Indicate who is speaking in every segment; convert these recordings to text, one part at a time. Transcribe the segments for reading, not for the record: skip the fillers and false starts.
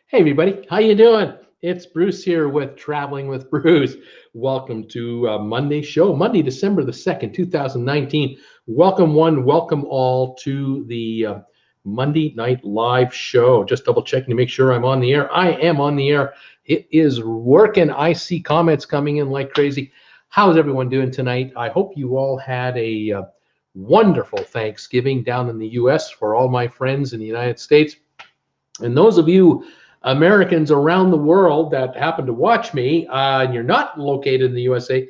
Speaker 1: Hey everybody, how you doing? It's Bruce here with Traveling with Bruce. Welcome to Monday show, Monday, December the 2nd, 2019. Welcome one, welcome all to the Monday night live show. Just double checking to make sure I'm on the air. I am on the air. It is working. I see comments coming in like crazy. How's everyone doing tonight? I hope you all had a wonderful Thanksgiving down in the U.S. for all my friends in the United States. And those of you Americans around the world that happen to watch me, and you're not located in the USA,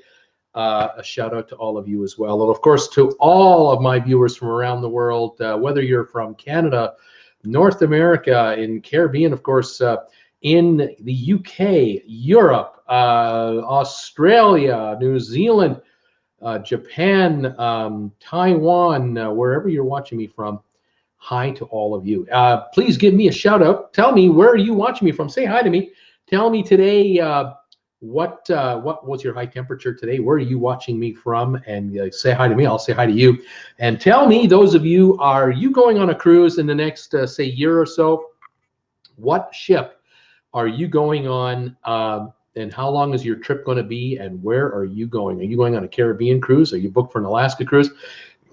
Speaker 1: a shout out to all of you as well. And of course, to all of my viewers from around the world, whether you're from Canada, North America, in Caribbean, of course, in the UK, Europe, Australia, New Zealand, Japan, Taiwan, wherever you're watching me from. Hi to all of you. Please give me a shout out. Tell me where are you watching me from. Say hi to me. Tell me today what was your high temperature today. Where are you watching me from? And say hi to me. I'll say hi to you. And tell me, those of you, are you going on a cruise in the next say year or so? What ship are you going on? And how long is your trip going to be? And where are you going? Are you going on a Caribbean cruise? Are you booked for an Alaska cruise?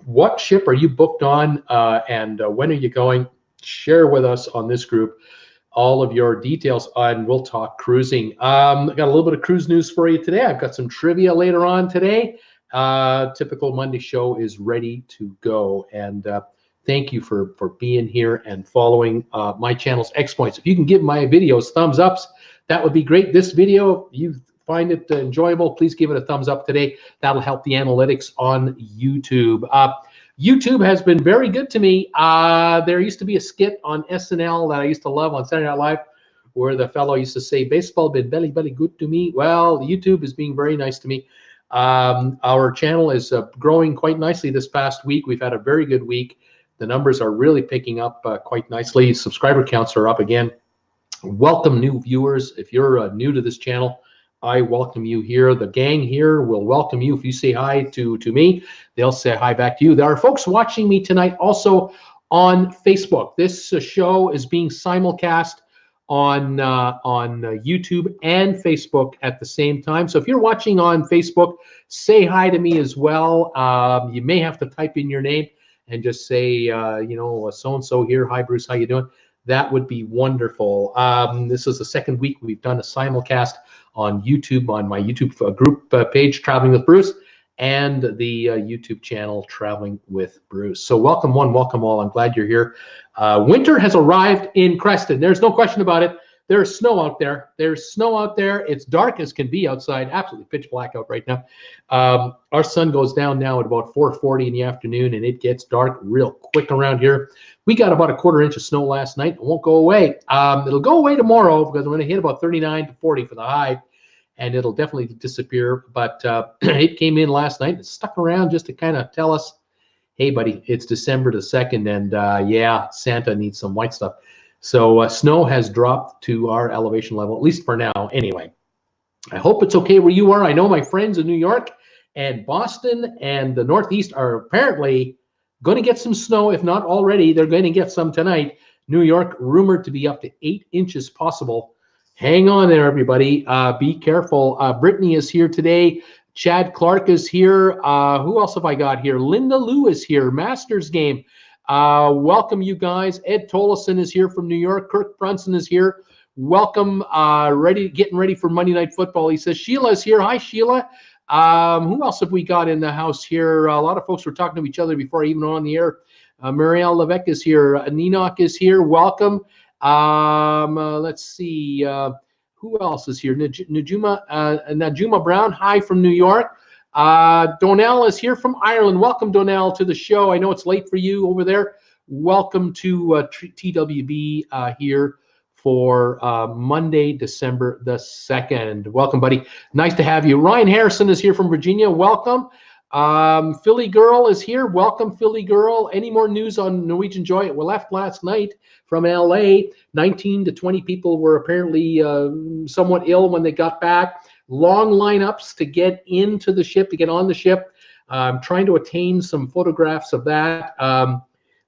Speaker 1: What ship are you booked on, and when are you going? Share with us on this group all of your details, and we'll talk cruising. I got a little bit of cruise news for you today. I've got some trivia later on today. Typical Monday show is ready to go, and thank you for being here and following my channel's exploits. If you can give my videos thumbs ups, that would be great. This video, you find it enjoyable, please give it a thumbs up today. That'll help the analytics on YouTube. YouTube has been very good to me. There used to be a skit on SNL that I used to love on Saturday Night Live, where the fellow used to say, "Baseball been very, very good to me." Well, YouTube is being very nice to me. Our channel is growing quite nicely this past week. We've had a very good week. The numbers are really picking up quite nicely. Subscriber counts are up again. Welcome new viewers. If you're new to this channel, I welcome you here. The gang here will welcome you. If you say hi to me, they'll say hi back to you. There are folks watching me tonight also on Facebook. This show is being simulcast on YouTube and Facebook at the same time. So if you're watching on Facebook, say hi to me as well. You may have to type in your name and just say, so-and-so here. Hi, Bruce. How you doing? That would be wonderful. This is the second week we've done a simulcast on YouTube, on my YouTube group page, Traveling with Bruce, and the YouTube channel, Traveling with Bruce. So welcome one, welcome all. I'm glad you're here. Winter has arrived in Creston. There's no question about it. There's snow out there. There's snow out there. It's dark as can be outside. Absolutely pitch black out right now. Our sun goes down now at about 4:40 in the afternoon, and it gets dark real quick around here. We got about a quarter inch of snow last night. It won't go away. It'll go away tomorrow because we're going to hit about 39 to 40 for the high, and it'll definitely disappear. But it came in last night and stuck around just to kind of tell us, hey, buddy, it's December the 2nd, and yeah, Santa needs some white stuff. So snow has dropped to our elevation level, at least for now. Anyway, I hope it's okay where you are. I know my friends in New York and Boston and the Northeast are apparently going to get some snow. If not already, they're going to get some tonight. New York rumored to be up to 8 inches possible. Hang on there, everybody. Be careful. Brittany is here today. Chad Clark is here. Who else have I got here? Linda Lou is here. Masters game. Welcome, you guys. Ed Tolleson is here from New York. Kirk Brunson is here. Welcome. Getting ready for Monday Night Football. He says Sheila is here. Hi, Sheila. Who else have we got in the house here? A lot of folks were talking to each other before I even went on the air. Marielle Levesque is here. Ninok is here. Welcome. Let's see. Who else is here? Najuma Brown. Hi from New York. Donnell is here from Ireland. Welcome, Donnell, to the show. I know it's late for you over there. Welcome to TWB here for Monday, December the 2nd. Welcome, buddy. Nice to have you. Ryan Harrison is here from Virginia. Welcome. Philly Girl is here. Welcome, Philly Girl. Any more news on Norwegian Joy? We left last night from LA. 19 to 20 people were apparently somewhat ill when they got back. Long lineups to get into the ship, to get on the ship. I'm trying to attain some photographs of that.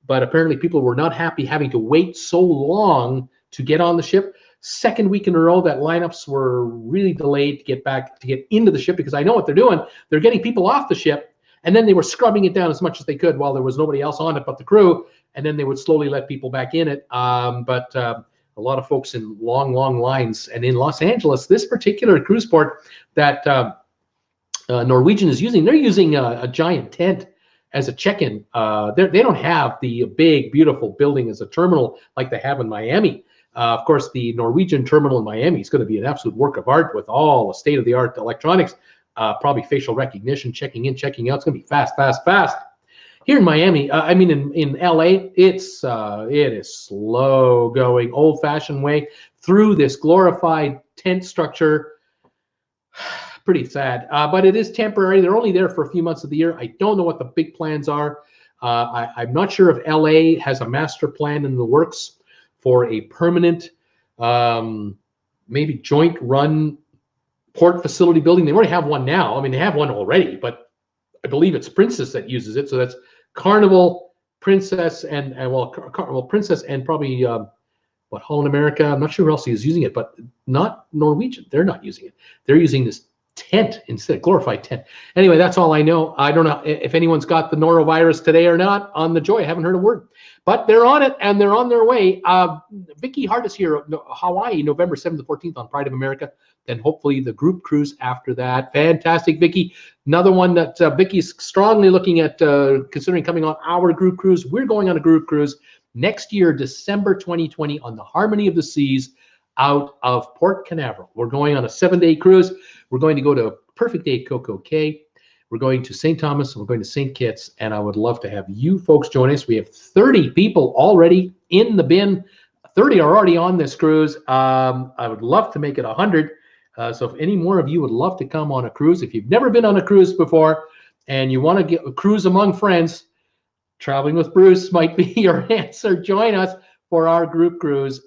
Speaker 1: But apparently people were not happy having to wait so long to get on the ship. second week in a row that lineups were really delayed to get into the ship, because I know what they're doing. They're getting people off the ship, and then they were scrubbing it down as much as they could while there was nobody else on it but the crew, and then they would slowly let people back in it. But a lot of folks in long lines. And in Los Angeles, this particular cruise port that Norwegian is using, they're using a giant tent as a check-in. They don't have the big, beautiful building as a terminal like they have in Miami. Of course, the Norwegian terminal in Miami is going to be an absolute work of art with all the state-of-the-art electronics, probably facial recognition, checking in, checking out. It's going to be fast. Here in Miami, in LA, it is slow going, old-fashioned way through this glorified tent structure. Pretty sad, but it is temporary. They're only there for a few months of the year. I don't know what the big plans are. I'm not sure if LA has a master plan in the works for a permanent, maybe joint run port facility building. They already have one now. I mean, they have one already, but I believe it's Princess that uses it. So that's Carnival, Princess, and Princess, and probably Holland America. I'm not sure who else is using it, but not Norwegian. They're not using it. They're using this tent instead, glorified tent. Anyway, that's all I know. I don't know if anyone's got the norovirus today or not on the Joy. I haven't heard a word, but they're on it and they're on their way. Vicky Hart is here, Hawaii, November 7th to 14th on Pride of America. Then hopefully the group cruise after that. Fantastic, Vicky. Another one that Vicky's strongly looking at considering coming on our group cruise. We're going on a group cruise next year, December 2020, on the Harmony of the Seas out of Port Canaveral. We're going on a 7-day cruise. We're going to go to Perfect Day Coco Cay. We're going to St. Thomas, and we're going to St. Kitts, and I would love to have you folks join us. We have 30 people already in the bin. 30 are already on this cruise. I would love to make it 100. So if any more of you would love to come on a cruise, if you've never been on a cruise before and you want to get a cruise among friends, Traveling with Bruce might be your answer. Join us for our group cruise.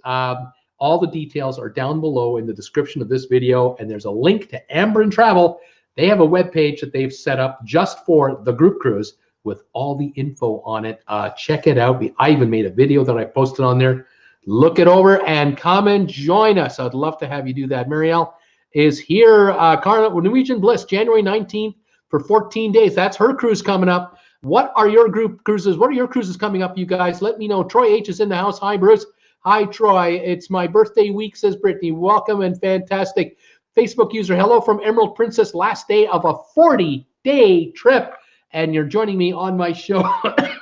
Speaker 1: All the details are down below in the description of this video, and there's a link to Ambrin Travel. They have a web page that they've set up just for the group cruise with all the info on it. Check it out. I even made a video that I posted on there. Look it over and come and join us. I'd love to have you do that. Marielle is here. Norwegian Bliss, January 19th for 14 days. That's her cruise coming up. What are your group cruises? What are your cruises coming up, you guys? Let me know. Troy H is in the house. Hi, Bruce. Hi, Troy. It's my birthday week, says Brittany. Welcome and fantastic. Facebook user, hello from Emerald Princess. Last day of a 40-day trip. And you're joining me on my show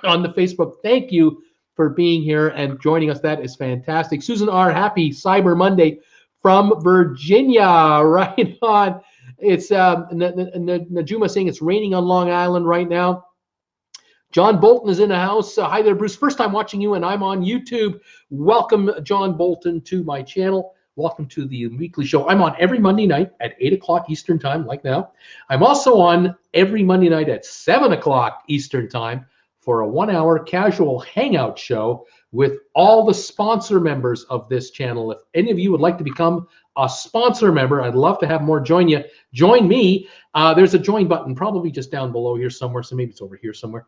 Speaker 1: on the Facebook. Thank you for being here and joining us. That is fantastic. Susan R., happy Cyber Monday from Virginia. Right on. It's Najuma saying it's raining on Long Island right now. John Bolton is in the house. Hi there, Bruce. First time watching you, and I'm on YouTube. Welcome, John Bolton, to my channel. Welcome to the weekly show. I'm on every Monday night at 8 o'clock Eastern time, like now. I'm also on every Monday night at 7 o'clock Eastern time for a 1-hour casual hangout show with all the sponsor members of this channel. If any of you would like to become a sponsor member, I'd love to have more join you. Join me. There's a join button probably just down below here somewhere, so maybe it's over here somewhere.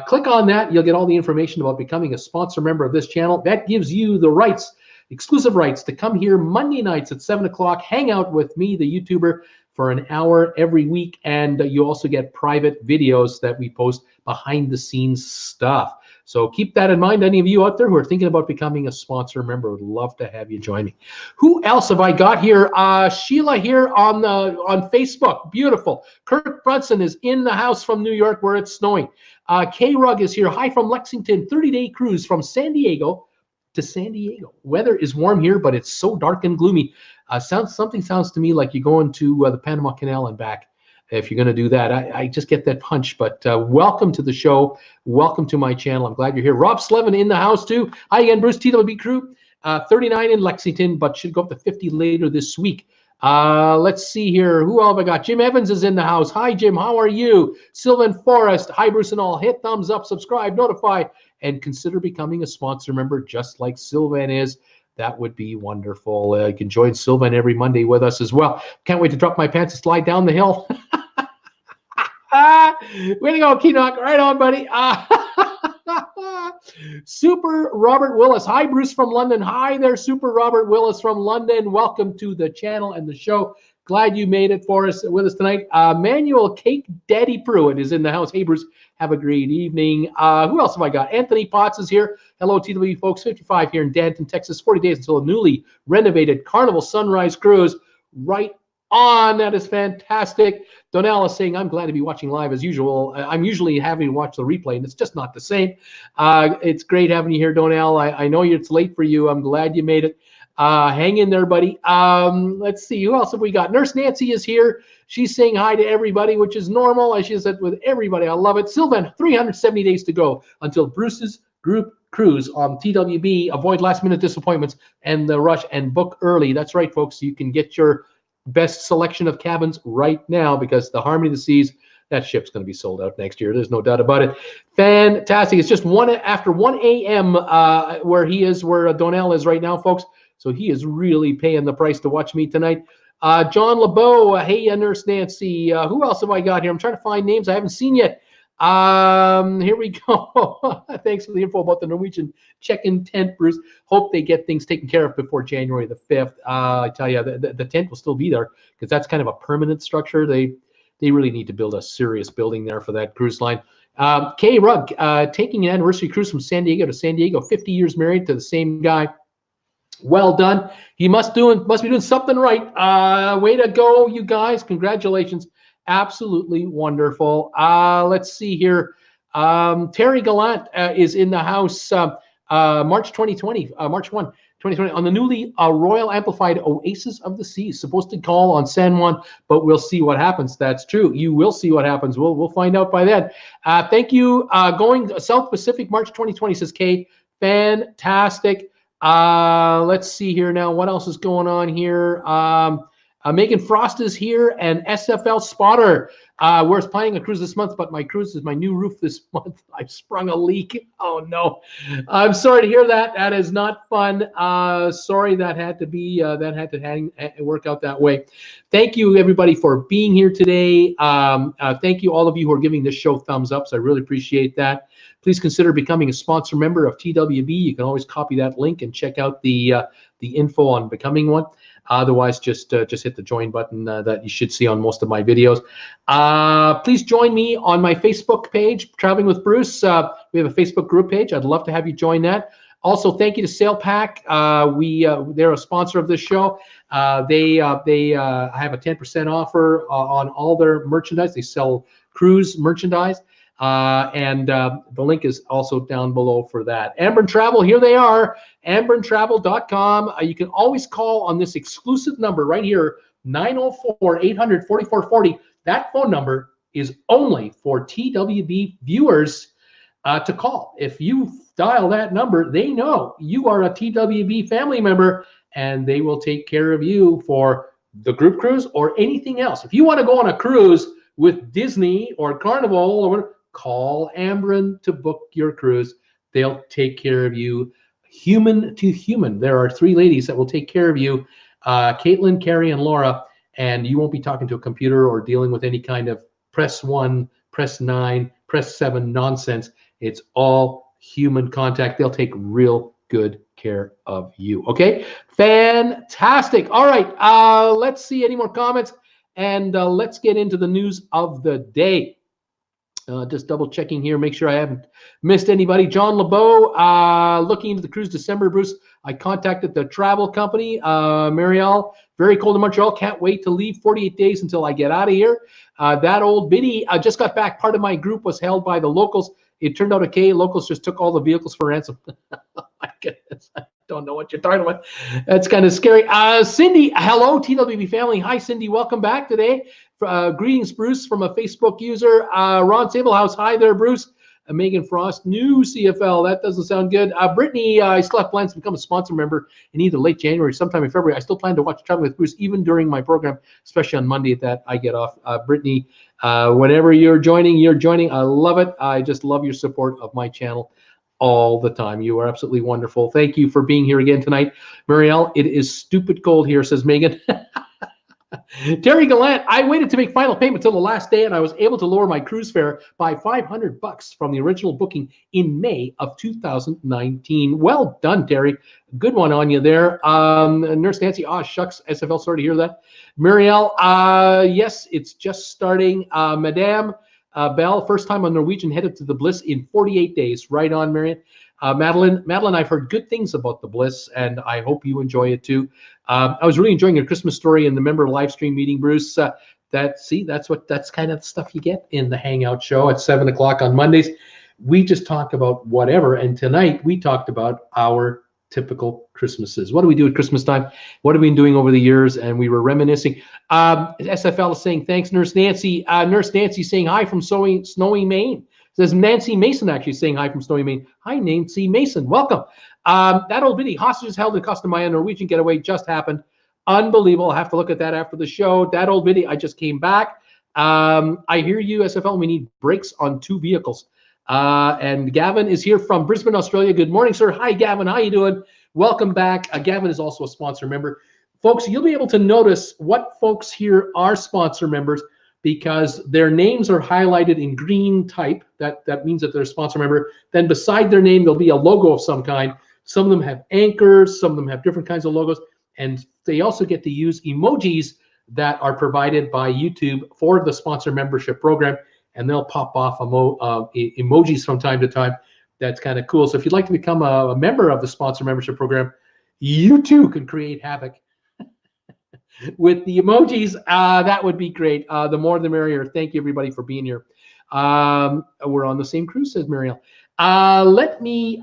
Speaker 1: Click on that. You'll get all the information about becoming a sponsor member of this channel. That gives you the rights, exclusive rights, to come here Monday nights at 7 o'clock, hang out with me, the YouTuber, for an hour every week. And you also get private videos that we post, behind the scenes stuff. So keep that in mind. Any of you out there who are thinking about becoming a sponsor member, would love to have you join me. Who else have I got here? Sheila here on Facebook. Beautiful. Kirk Brunson is in the house from New York where it's snowing. K-Rug is here. Hi from Lexington. 30-day cruise from San Diego to San Diego. Weather is warm here, but it's so dark and gloomy. Something sounds to me like you're going to the Panama Canal and back. If you're going to do that, I just get that punch. But welcome to the show. Welcome to my channel. I'm glad you're here. Rob Slevin in the house too. Hi again, Bruce. TWB crew. 39 in Lexington, but should go up to 50 later this week. Let's see here. Who else have I got? Jim Evans is in the house. Hi, Jim. How are you? Sylvan Forrest. Hi, Bruce and all. Hit thumbs up, subscribe, notify, and consider becoming a sponsor member just like Sylvan is. That would be wonderful. You can join Sylvan every Monday with us as well. Can't wait to drop my pants and slide down the hill. Way to go, Keenock. Right on, buddy. Super Robert Willis. Hi, Bruce from London. Hi there, Super Robert Willis from London. Welcome to the channel and the show. Glad you made it for us with us tonight. Manuel Cake Daddy Pruitt is in the house. Hey, Bruce, have a great evening. Who else have I got? Anthony Potts is here. Hello, TWB folks. 55 here in Danton, Texas. 40 days until a newly renovated Carnival Sunrise Cruise. Right on. That is fantastic. Donnell is saying, I'm glad to be watching live as usual. I'm usually having to watch the replay, and it's just not the same. It's great having you here, Donnell. I know it's late for you. I'm glad you made it. Hang in there, buddy. Let's see. Who else have we got? Nurse Nancy is here. She's saying hi to everybody, which is normal. As she said, with everybody. I love it. Sylvan, 370 days to go until Bruce's group cruise on TWB. Avoid last-minute disappointments and the rush and book early. That's right, folks. You can get your best selection of cabins right now because the Harmony of the Seas, that ship's going to be sold out next year. There's no doubt about it. Fantastic. It's just after 1 a.m. Where Donnell is right now, folks. So he is really paying the price to watch me tonight. John LeBeau, hey, Nurse Nancy. Who else have I got here? I'm trying to find names I haven't seen yet. Here we go. Thanks for the info about the Norwegian check-in tent, Bruce. Hope they get things taken care of before January the 5th. I tell you, the tent will still be there because that's kind of a permanent structure. They really need to build a serious building there for that cruise line. Kay Rugg, taking an anniversary cruise from San Diego to San Diego, 50 years married to the same guy. Well done. He must be doing something right. Way to go, you guys. Congratulations. Absolutely wonderful. Let's see here. Terry Gallant is in the house. March 2020, March 1, 2020, on the newly Royal Amplified Oasis of the Seas. Supposed to call on San Juan, but we'll see what happens. That's true. You will see what happens. We'll find out by then. Thank you. Going South Pacific, March 2020, says Kay. Fantastic. Let's see here now. What else is going on here? Megan Frost is here, and SFL Spotter. We're planning a cruise this month, but my cruise is my new roof this month. I've sprung a leak. Oh no! I'm sorry to hear that. That is not fun. Sorry that had to be work out that way. Thank you everybody for being here today. Thank you all of you who are giving this show thumbs ups. I really appreciate that. Please consider becoming a sponsor member of TWB. You can always copy that link and check out the info on becoming one. Otherwise, just hit the join button that you should see on most of my videos. Please join me on my Facebook page, Traveling with Bruce. We have a Facebook group page. I'd love to have you join that. Also, thank you to SailPack. They're a sponsor of this show. They have a 10% offer on all their merchandise. They sell cruise merchandise. And the link is also down below for that. Ambren Travel, here they are, ambrentravel.com. You can always call on this exclusive number right here, 904-800-4440. That phone number is only for TWB viewers to call. If you dial that number, they know you are a TWB family member, and they will take care of you for the group cruise or anything else. If you want to go on a cruise with Disney or Carnival or whatever, call Ambren to book your cruise. They'll take care of you human to human. There are 3 ladies that will take care of you, Caitlin, Carrie, and Laura, and you won't be talking to a computer or dealing with any kind of press 1, press 9, press 7 nonsense. It's all human contact. They'll take real good care of you. Okay? Fantastic. All right. Let's see any more comments, and let's get into the news of the day. Just double checking here, make sure I haven't missed anybody. John LeBeau, looking into the cruise December, Bruce. I contacted the travel company, Marielle. Very cold in Montreal. Can't wait to leave. 48 days until I get out of here. That old biddy, I just got back. Part of my group was held by the locals. It turned out okay. Locals just took all the vehicles for ransom. My goodness, I don't know what you're talking about. That's kind of scary. Cindy, hello, TWB family. Hi, Cindy. Welcome back today. Greetings, Bruce, from a Facebook user. Ron Sablehouse, hi there, Bruce. Megan Frost, new CFL. That doesn't sound good. Brittany, I still have plans to become a sponsor member in either late January or sometime in February. I still plan to watch Traveling with Bruce even during my program, especially on Monday that I get off. Brittany, whenever you're joining. I love it. I just love your support of my channel all the time. You are absolutely wonderful. Thank you for being here again tonight. Marielle, it is stupid cold here, says Megan. Terry Gallant, I waited to make final payment till the last day, and I was able to lower my cruise fare by $500 from the original booking in May of 2019. Well done, Terry. Good one on you there. Nurse Nancy, shucks, SFL, sorry to hear that. Marielle, yes, it's just starting. Madame Bell, first time on Norwegian, headed to the Bliss in 48 days. Right on, Marion. Madeline, I've heard good things about the Bliss, and I hope you enjoy it too. I was really enjoying your Christmas story and the member live stream meeting, Bruce. That's kind of the stuff you get in the Hangout show at 7 o'clock on Mondays. We just talk about whatever, and tonight we talked about our typical Christmases. What do we do at Christmas time? What have we been doing over the years? And we were reminiscing. SFL is saying thanks, Nurse Nancy. Nurse Nancy saying hi from snowy Maine. Says Nancy Mason actually saying hi from snowy Maine. Hi, Nancy Mason. Welcome. That old video, hostages held in Costa Maya, Norwegian getaway just happened. Unbelievable. I'll have to look at that after the show. That old video, I just came back. I hear you, SFL. We need brakes on 2 vehicles. And Gavin is here from Brisbane, Australia. Good morning, sir. Hi, Gavin. How you doing? Welcome back. Gavin is also a sponsor member. Folks, you'll be able to notice what folks here are sponsor members because their names are highlighted in green type. That means that they're a sponsor member. Then beside their name, there'll be a logo of some kind. Some of them have anchors. Some of them have different kinds of logos. And they also get to use emojis that are provided by YouTube for the sponsor membership program. And they'll pop off emojis from time to time. That's kind of cool. So if you'd like to become a member of the sponsor membership program, you too can create havoc with the emojis. That would be great. The more the merrier. Thank you, everybody, for being here. We're on the same cruise, says Marielle. Let me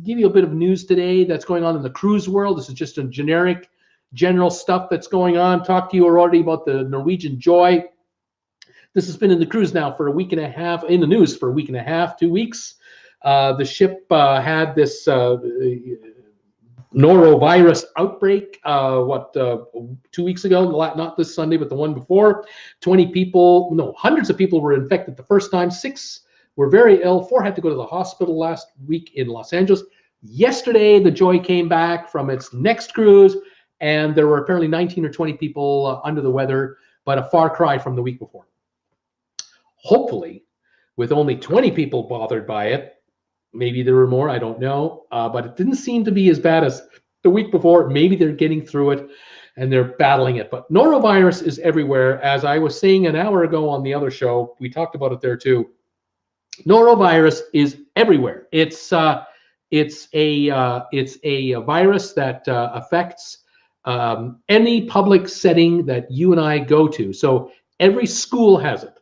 Speaker 1: give you a bit of news today that's going on in the cruise world. This is just a general stuff that's going on. Talked to you already about the Norwegian Joy. This has been in the cruise now for a week and a half, in the news for a week and a half, 2 weeks. The ship had this norovirus outbreak, 2 weeks ago, not this Sunday, but the one before. 20 people, no, hundreds of people were infected the first time. 6 were very ill. 4 had to go to the hospital last week in Los Angeles. Yesterday, the Joy came back from its next cruise, and there were apparently 19 or 20 people under the weather, but a far cry from the week before. Hopefully, with only 20 people bothered by it, maybe there were more, I don't know, but it didn't seem to be as bad as the week before. Maybe they're getting through it and they're battling it. But norovirus is everywhere. As I was saying an hour ago on the other show, we talked about it there too. Norovirus is everywhere. It's a virus that affects any public setting that you and I go to. So every school has it.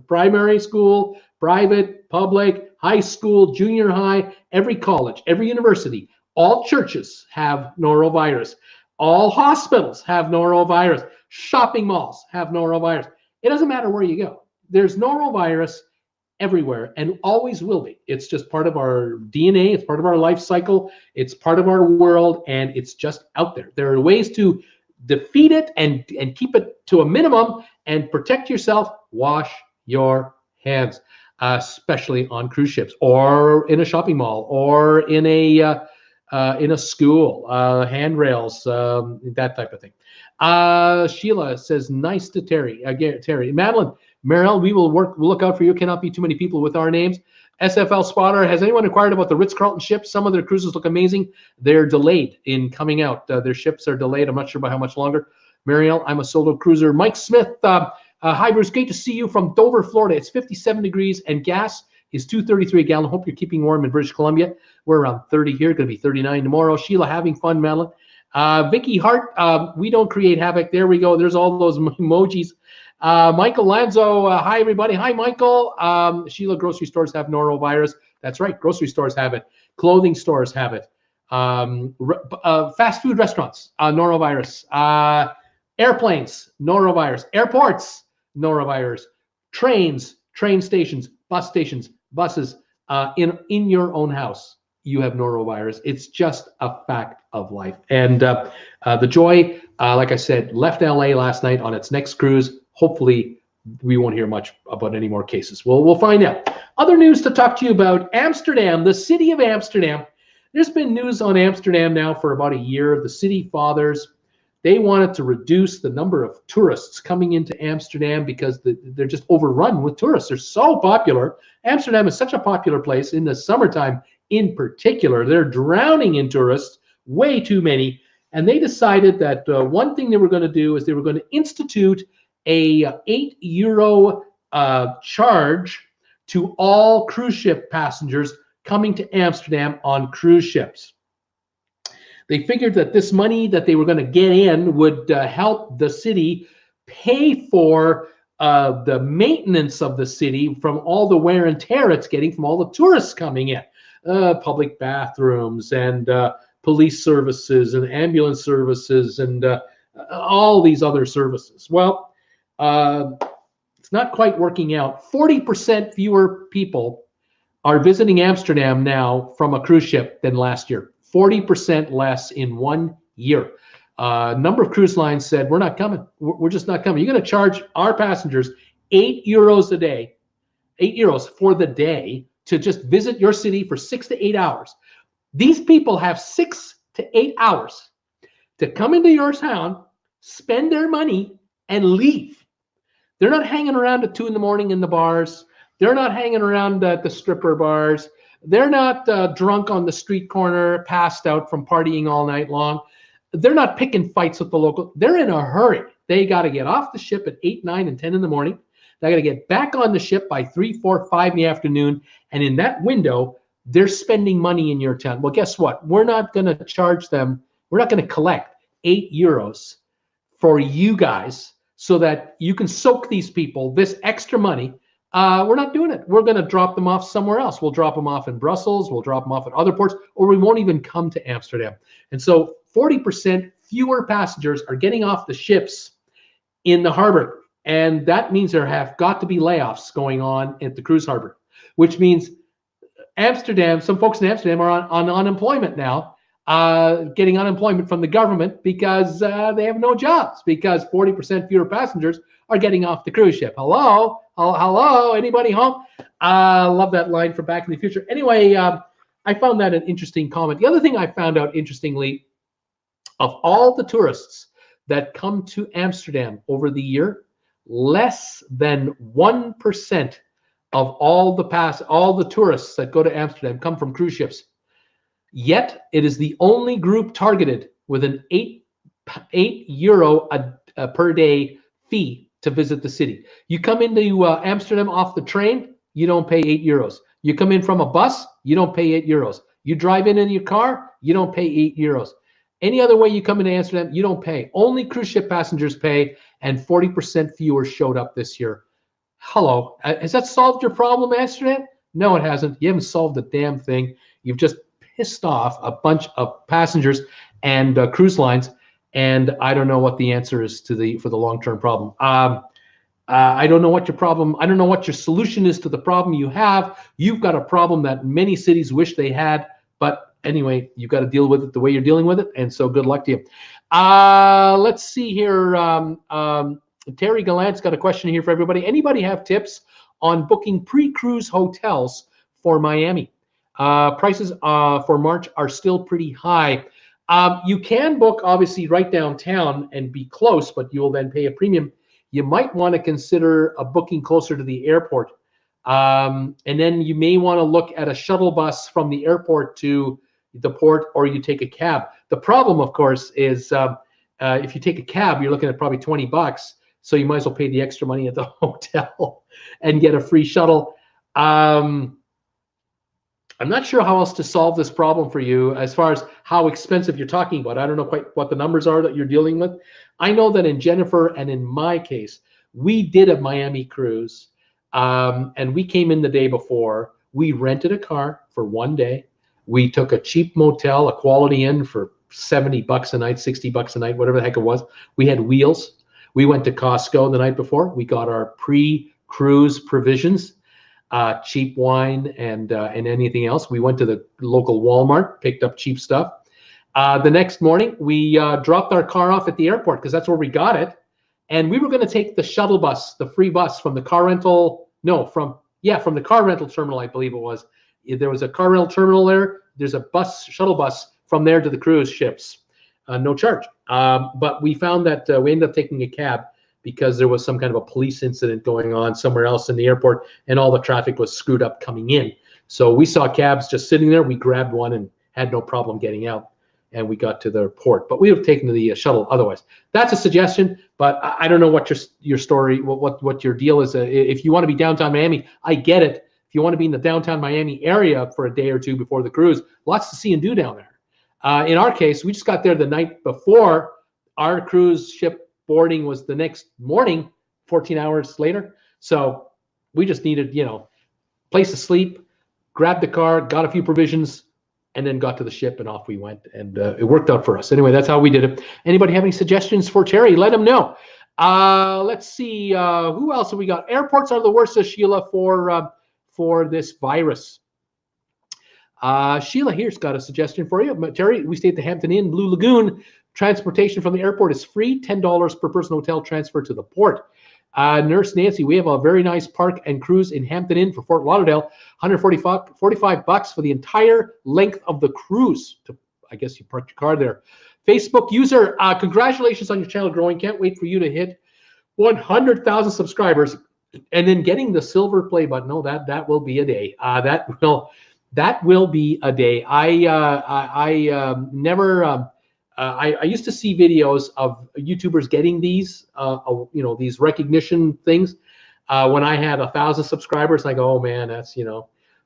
Speaker 1: Primary school, private, public, high school, junior high, every college, every university, all churches have norovirus. All hospitals have norovirus. Shopping malls have norovirus. It doesn't matter where you go. There's norovirus everywhere and always will be. It's just part of our DNA. It's part of our life cycle. It's part of our world, and it's just out there. There are ways to defeat it and keep it to a minimum and protect yourself. Wash your hands, especially on cruise ships or in a shopping mall or in a school, handrails, that type of thing. Sheila says, nice to Terry. Terry. Madeline, Merrill, we'll look out for you. Cannot be too many people with our names. SFL Spotter, has anyone inquired about the Ritz-Carlton ships? Some of their cruises look amazing. They're delayed in coming out. Their ships are delayed. I'm not sure by how much longer. Marielle, I'm a solo cruiser. Mike Smith, hi, Bruce. Great to see you from Dover, Florida. It's 57 degrees and gas is $2.33 a gallon. Hope you're keeping warm in British Columbia. We're around 30 here. Going to be 39 tomorrow. Sheila, having fun, Madeline. Vicky Hart, we don't create havoc. There we go. There's all those emojis. Michael Lanzo, hi, everybody. Hi, Michael. Sheila, grocery stores have norovirus. That's right. Grocery stores have it. Clothing stores have it. Fast food restaurants, norovirus. Airplanes, norovirus. Airports, norovirus. Trains, train stations, buses, in your own house, you have norovirus. It's just a fact of life. And the Joy, like I said, left LA last night on its next cruise. Hopefully, we won't hear much about any more cases. We'll find out. Other news to talk to you about: Amsterdam, the city of Amsterdam. There's been news on Amsterdam now for about a year. The city fathers They wanted to reduce the number of tourists coming into Amsterdam because they're just overrun with tourists. They're so popular. Amsterdam is such a popular place in the summertime in particular. They're drowning in tourists, way too many. And they decided that one thing they were going to do is they were going to institute a €8 charge to all cruise ship passengers coming to Amsterdam on cruise ships. They figured that this money that they were going to get in would help the city pay for the maintenance of the city from all the wear and tear it's getting from all the tourists coming in. Public bathrooms and police services and ambulance services and all these other services. Well, it's not quite working out. 40% fewer people are visiting Amsterdam now from a cruise ship than last year. 40% less in 1 year. A number of cruise lines said, we're not coming. We're just not coming. You're going to charge our passengers €8 a day, €8 for the day to just visit your city for 6 to 8 hours. These people have 6 to 8 hours to come into your town, spend their money, and leave. They're not hanging around at 2 in the morning in the bars. They're not hanging around at the stripper bars. They're not drunk on the street corner, passed out from partying all night long. They're not picking fights with the local. They're in a hurry. They got to get off the ship at 8, 9, and 10 in the morning. They got to get back on the ship by 3, 4, 5 in the afternoon. And in that window, they're spending money in your town. Well, guess what? We're not going to charge them. We're not going to collect €8 for you guys so that you can soak these people this extra money. We're not doing it. We're going to drop them off somewhere else. We'll drop them off in Brussels. We'll drop them off at other ports, or we won't even come to Amsterdam. And so 40% fewer passengers are getting off the ships in the harbor. And that means there have got to be layoffs going on at the cruise harbor, which means Amsterdam, some folks in Amsterdam are on unemployment now, getting unemployment from the government because they have no jobs because 40% fewer passengers are getting off the cruise ship. Hello? Hello? Anybody home? Love that line from Back in the Future. Anyway, I found that an interesting comment. The other thing I found out interestingly, of all the tourists that come to Amsterdam over the year, less than 1% of all the tourists that go to Amsterdam come from cruise ships. Yet it is the only group targeted with an €8 per day fee to visit the city. You come into Amsterdam off the train, you don't pay €8. You come in from a bus, you don't pay €8. You drive in your car, you don't pay €8. Any other way you come into Amsterdam, you don't pay. Only cruise ship passengers pay, and 40% fewer showed up this year. Hello, has that solved your problem, Amsterdam? No, it hasn't. You haven't solved a damn thing. You've just pissed off a bunch of passengers and cruise lines, and I don't know what the answer is for the long-term problem. I don't know what your problem. I don't know what your solution is to the problem you have. You've got a problem that many cities wish they had, but anyway, you've got to deal with it the way you're dealing with it, and so good luck to you. Let's see here. Terry Gallant's got a question here for everybody. Anybody have tips on booking pre-cruise hotels for Miami? Prices for March are still pretty high. You can book, obviously, right downtown and be close, but you will then pay a premium. You might want to consider a booking closer to the airport. And then you may want to look at a shuttle bus from the airport to the port, or you take a cab. The problem, of course, is if you take a cab, you're looking at probably $20. So you might as well pay the extra money at the hotel and get a free shuttle. I'm not sure how else to solve this problem for you as far as how expensive you're talking about. I don't know quite what the numbers are that you're dealing with. I know that in Jennifer and in my case, we did a Miami cruise, and we came in the day before. We rented a car for 1 day. We took a cheap motel, a Quality Inn for $70 a night, $60 a night, whatever the heck it was. We had wheels. We went to Costco the night before. We got our pre-cruise provisions, cheap wine and anything else. We went to the local Walmart, picked up cheap stuff. The next morning, we dropped our car off at the airport because that's where we got it. And we were going to take the shuttle bus, the free bus from the car rental. No, from the car rental terminal, I believe it was. There was a car rental terminal there. There's a shuttle bus from there to the cruise ships. no charge. But we found that we ended up taking a cab because there was some kind of a police incident going on somewhere else in the airport, and all the traffic was screwed up coming in. So we saw cabs just sitting there. We grabbed one and had no problem getting out, and we got to the port. But we would have taken the shuttle otherwise. That's a suggestion, but I don't know what your story, what your deal is. If you want to be downtown Miami, I get it. If you want to be in the downtown Miami area for a day or two before the cruise, lots to see and do down there. In our case, we just got there the night before. Our cruise ship boarding was the next morning, 14 hours later. So we just needed, place to sleep, grabbed the car, got a few provisions, and then got to the ship, and off we went. And it worked out for us. Anyway, that's how we did it. Anybody have any suggestions for Terry? Let them know. Let's see. Who else have we got? Airports are the worst, says Sheila, for this virus. Sheila here's got a suggestion for you. Terry, we stay at the Hampton Inn, Blue Lagoon. Transportation from the airport is free, $10 per person hotel transfer to the port. Nurse Nancy, we have a very nice park and cruise in Hampton Inn for Fort Lauderdale, $145 for the entire length of the cruise. I guess you parked your car there. Facebook user, congratulations on your channel growing. Can't wait for you to hit 100,000 subscribers and then getting the silver play button. No, that will be a day. That will be a day. I used to see videos of YouTubers getting these, these recognition things when I had 1,000 subscribers. I go, oh man, that's,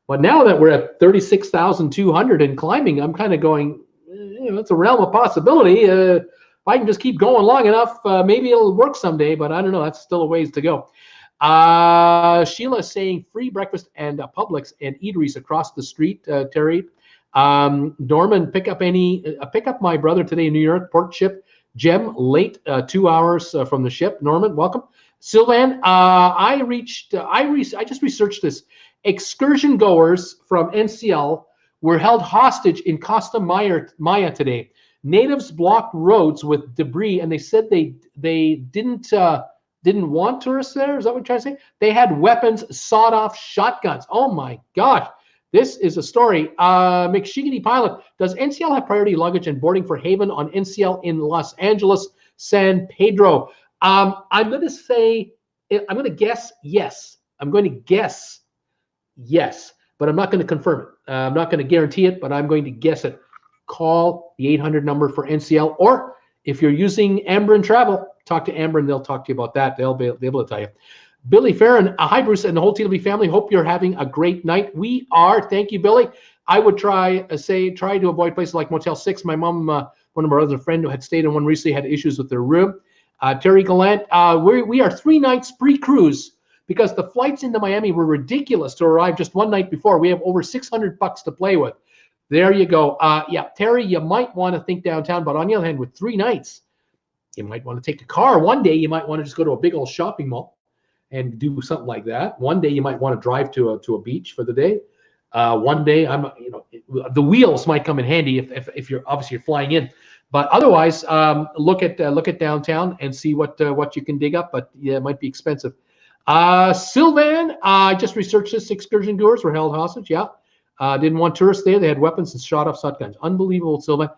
Speaker 1: But now that we're at 36,200 and climbing, I'm kind of going, it's a realm of possibility. If I can just keep going long enough, maybe it'll work someday. But I don't know. That's still a ways to go. Sheila is saying free breakfast and Publix and eateries across the street. Terry. Norman, pick up my brother today in New York, port ship. Jem, late 2 hours from the ship. Norman, welcome. Sylvan, I just researched this. Excursion goers from NCL were held hostage in Costa Maya today. Natives blocked roads with debris, and they said they didn't want tourists there. Is that what you're trying to say? They had weapons, sawed-off shotguns. Oh my gosh. This is a story. McShiggity Pilot, does NCL have priority luggage and boarding for Haven on NCL in Los Angeles, San Pedro? I'm going to guess yes. I'm going to guess yes, but I'm not going to confirm it. I'm not going to guarantee it, but I'm going to guess it. Call the 800 number for NCL, or if you're using Ambrin Travel, talk to Ambrin. They'll talk to you about that. They'll be able to tell you. Billy Farron, hi Bruce and the whole TWB family. Hope you're having a great night. We are. Thank you, Billy. I would try to avoid places like Motel 6. My mom, one of our other friends who had stayed in one recently, had issues with their room. Terry Gallant, we are 3 nights pre-cruise because the flights into Miami were ridiculous to arrive just one night before. We have over $600 to play with. There you go. Yeah, Terry, you might want to think downtown, but on the other hand, with 3 nights, you might want to take a car. One day, you might want to just go to a big old shopping mall and do something like that. One day you might want to drive to a beach for the day. One day the wheels might come in handy if you're obviously flying in, but otherwise look at downtown and see what you can dig up. But yeah, it might be expensive. Sylvan, I just researched this. Excursion goers were held hostage. Yeah, didn't want tourists there. They had weapons and shot off shotguns. Unbelievable, Sylvan.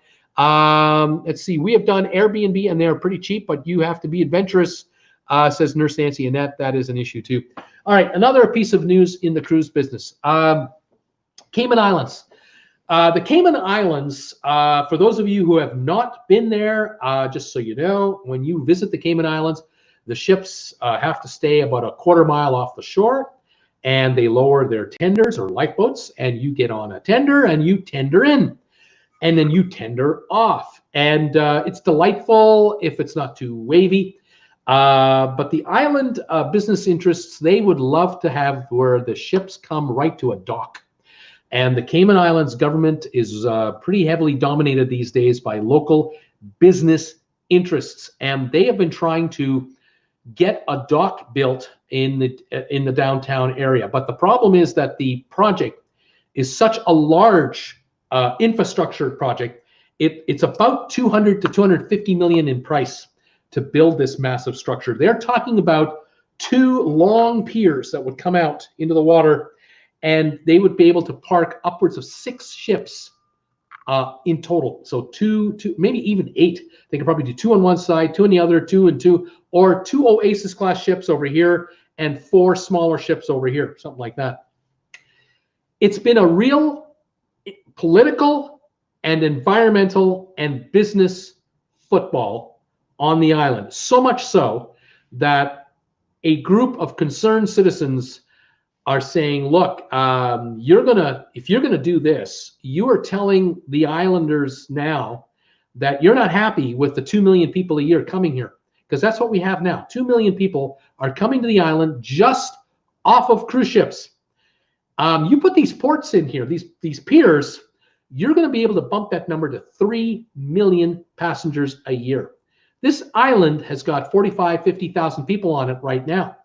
Speaker 1: Let's see. We have done Airbnb and they're pretty cheap, but you have to be adventurous. Says Nurse Nancy, and that is an issue too. All right, another piece of news in the cruise business. Cayman Islands. The Cayman Islands, for those of you who have not been there, just so you know, when you visit the Cayman Islands, the ships have to stay about a quarter mile off the shore, and they lower their tenders or lifeboats, and you get on a tender and you tender in, and then you tender off. And it's delightful if it's not too wavy. But the island business interests, they would love to have where the ships come right to a dock. And the Cayman Islands government is pretty heavily dominated these days by local business interests. And they have been trying to get a dock built in the downtown area. But the problem is that the project is such a large infrastructure project. It's about 200 to 250 million in price to build this massive structure. They're talking about 2 long piers that would come out into the water, and they would be able to park upwards of 6 ships in total. So two, maybe even 8. They could probably do 2 on one side, 2 on the other, 2 and 2, or 2 Oasis class ships over here and 4 smaller ships over here, something like that. It's been a real political and environmental and business football on the island. So much so that a group of concerned citizens are saying, look, if you're gonna do this, you are telling the islanders now that you're not happy with the 2 million people a year coming here, because that's what we have now. 2 million people are coming to the island just off of cruise ships. You put these ports in here, these piers, you're going to be able to bump that number to 3 million passengers a year. This island has got 45, 50,000 people on it right now.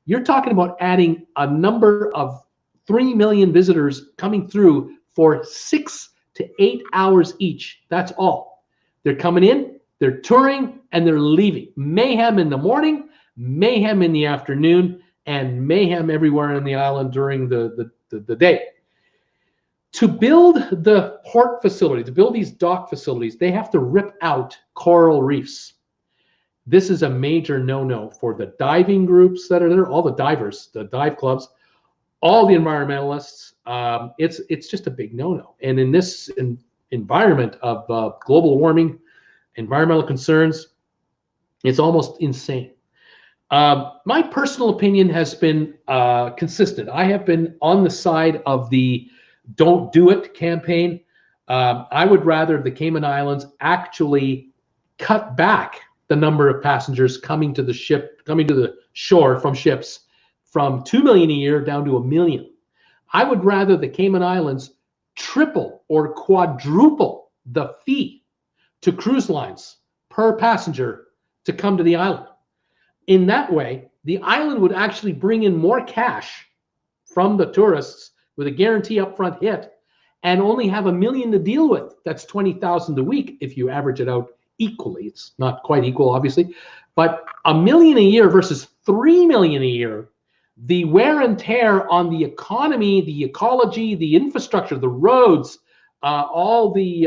Speaker 1: You're talking about adding a number of 3 million visitors coming through for 6 to 8 hours each. That's all. They're coming in, they're touring, and they're leaving. Mayhem in the morning, mayhem in the afternoon, and mayhem everywhere on the island during the day. To build the port facility, to build these dock facilities, they have to rip out coral reefs. This is a major no-no for the diving groups that are there, all the divers, the dive clubs, all the environmentalists. It's just a big no-no. And in this environment of global warming, environmental concerns, it's almost insane. My personal opinion has been consistent. I have been on the side of the "Don't Do It" campaign. I would rather the Cayman Islands actually cut back the number of passengers coming to the shore from ships from 2 million a year down to 1 million. I would rather the Cayman Islands triple or quadruple the fee to cruise lines per passenger to come to the island. In that way, the island would actually bring in more cash from the tourists with a guarantee upfront hit and only have 1 million to deal with. That's 20,000 a week if you average it out equally. It's not quite equal, obviously, but 1 million a year versus 3 million a year. The wear and tear on the economy, the ecology, the infrastructure, the roads, all the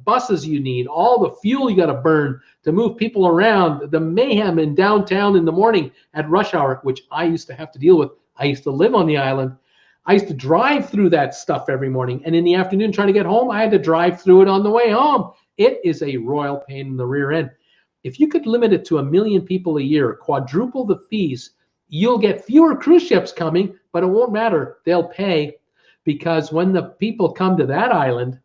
Speaker 1: buses you need, all the fuel you got to burn to move people around, the mayhem in downtown in the morning at rush hour, which I used to have to deal with. I used to live on the island. I used to drive through that stuff every morning. And in the afternoon, trying to get home, I had to drive through it on the way home. It is a royal pain in the rear end. If you could limit it to 1 million people a year, quadruple the fees, you'll get fewer cruise ships coming, but it won't matter. They'll pay, because when the people come to that island,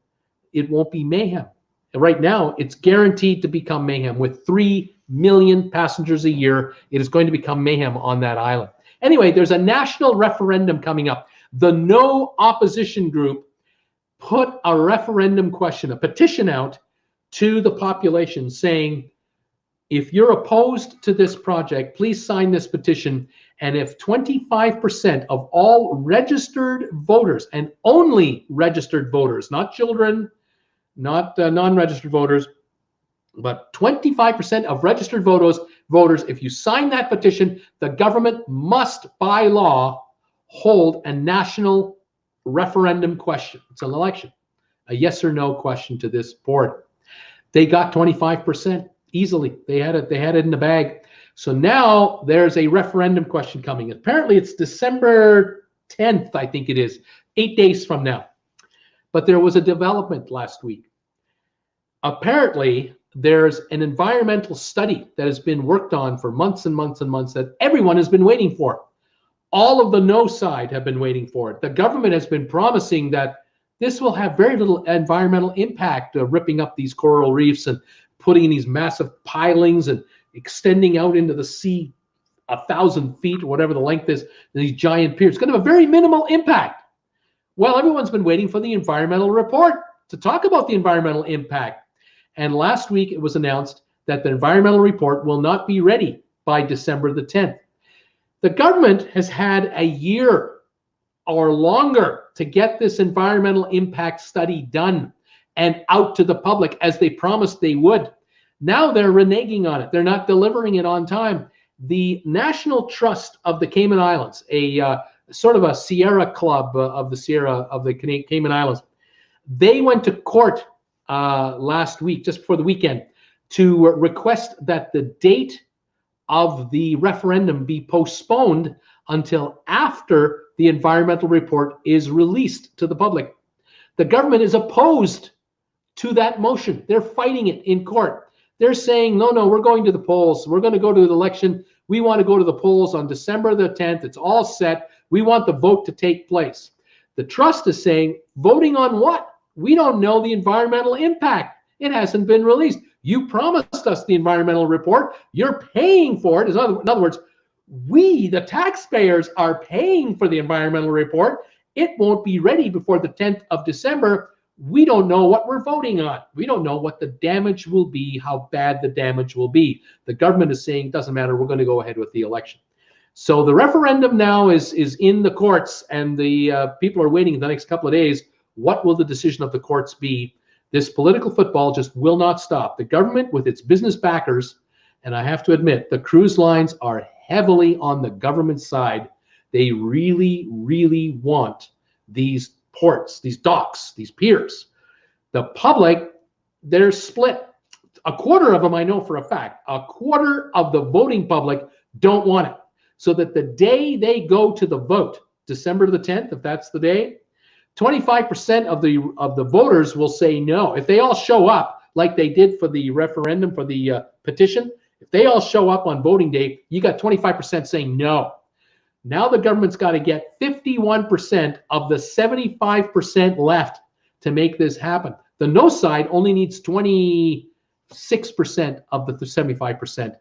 Speaker 1: it won't be mayhem. And right now, it's guaranteed to become mayhem. With 3 million passengers a year, it is going to become mayhem on that island. Anyway, there's a national referendum coming up. The No Opposition Group put a referendum question, a petition out to the population saying, if you're opposed to this project, please sign this petition. And if 25% of all registered voters, and only registered voters, not children, not non-registered voters, but 25% of registered voters, if you sign that petition, the government must, by law, hold a national referendum question. It's an election, a yes or no question to this board. They got 25%. Easily. They had it in the bag. So now there's a referendum question coming. Apparently it's December 10th, I think it is, 8 days from now. But there was a development last week. Apparently there's an environmental study that has been worked on for months and months and months that everyone has been waiting for. All of the no side have been waiting for it. The government has been promising that this will have very little environmental impact, ripping up these coral reefs and putting in these massive pilings and extending out into the sea 1,000 feet, or whatever the length is, these giant piers. It's going to have a very minimal impact. Well, everyone's been waiting for the environmental report to talk about the environmental impact. And last week it was announced that the environmental report will not be ready by December the 10th. The government has had a year or longer to get this environmental impact study done and out to the public, as they promised they would. Now they're reneging on it. They're not delivering it on time. The National Trust of the Cayman Islands, a sort of a Sierra Club of the Cayman Islands, They went to court last week, just before the weekend, to request that the date of the referendum be postponed until after the environmental report is released to the public. The government is opposed to that motion. They're fighting it in court. They're saying, no, we're going to the polls. We're going to go to the election. We want to go to the polls on December the 10th. It's all set. We want the vote to take place. The trust is saying, voting on what? We don't know the environmental impact. It hasn't been released. You promised us the environmental report. You're paying for it. In other words, we, the taxpayers, are paying for the environmental report. It won't be ready before the 10th of December. We don't know what we're voting on. We don't know what the damage will be, how bad the damage will be. The government is saying, doesn't matter, we're going to go ahead with the election. So the referendum now is in the courts, and the people are waiting the next couple of days. What will the decision of the courts be? This political football just will not stop. The government, with its business backers, and I have to admit, the cruise lines are heavily on the government side. They really, really want these ports, these docks, these piers. The public, they're split. A quarter of them, I know for a fact, a quarter of the voting public don't want it. So that the day they go to the vote, December the 10th, if that's the day, 25% of the voters will say no. If they all show up like they did for the referendum, for the petition, if they all show up on voting day, you got 25% saying no. Now the government's got to get 51% of the 75% left to make this happen. The no side only needs 26% of the 75%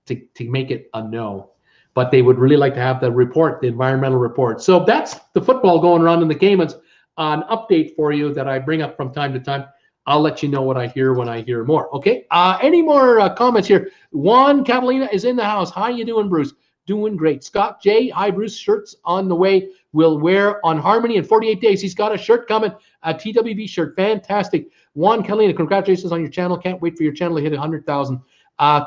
Speaker 1: to make it a no. But they would really like to have the report, the environmental report. So that's the football going around in the Caymans. An update for you that I bring up from time to time. I'll let you know what I hear when I hear more. Okay. Any more comments here? Juan Catalina is in the house. How you doing, Bruce? Doing great. Scott J. Hi, Bruce. Shirts on the way. We'll wear on Harmony in 48 days. He's got a shirt coming. A TWB shirt. Fantastic. Juan Catalina, congratulations on your channel. Can't wait for your channel to hit 100,000.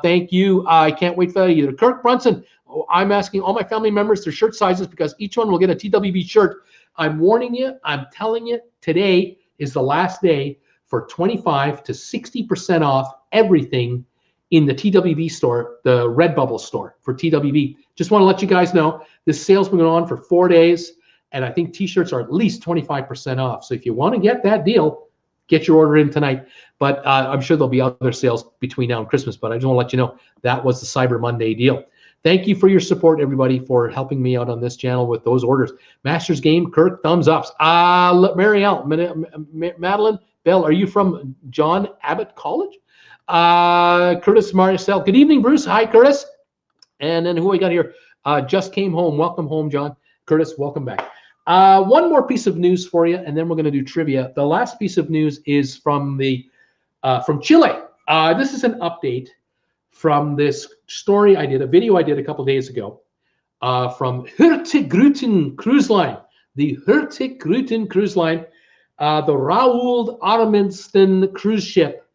Speaker 1: Thank you. I can't wait for that either. Kirk Brunson. I'm asking all my family members their shirt sizes because each one will get a TWB shirt. I'm warning you, I'm telling you, today is the last day for 25 to 60% off everything in the TWB store, the RedBubble store for TWB. Just want to let you guys know, this sale's been going on for 4 days, and I think T-shirts are at least 25% off. So if you want to get that deal, get your order in tonight. But I'm sure there'll be other sales between now and Christmas, but I just want to let you know that was the Cyber Monday deal. Thank you for your support, everybody, for helping me out on this channel with those orders. Masters game, Kirk, thumbs ups. Marielle, Madeline, Bell, are you from John Abbott College? Curtis Marcel. Good evening, Bruce. Hi, Curtis. And then who we got here? Just came home. Welcome home, John. Curtis, welcome back. One more piece of news for you, and then we're going to do trivia. The last piece of news is from Chile. This is an update from this story I did, a video I did a couple days ago, from Hurtigruten Cruise Line. The Hurtigruten Cruise Line, the Raoul Armensten cruise ship,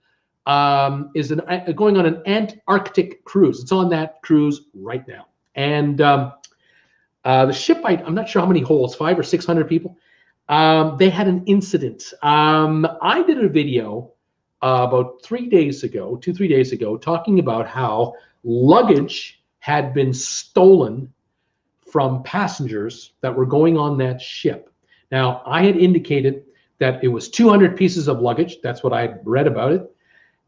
Speaker 1: is going on an Antarctic cruise. It's on that cruise right now. And the ship, I'm not sure how many holds, 500 or 600 people. They had an incident. I did a video about 3 days ago, 2-3 days ago, talking about how luggage had been stolen from passengers that were going on that ship. Now, I had indicated that it was 200 pieces of luggage. That's what I had read about it.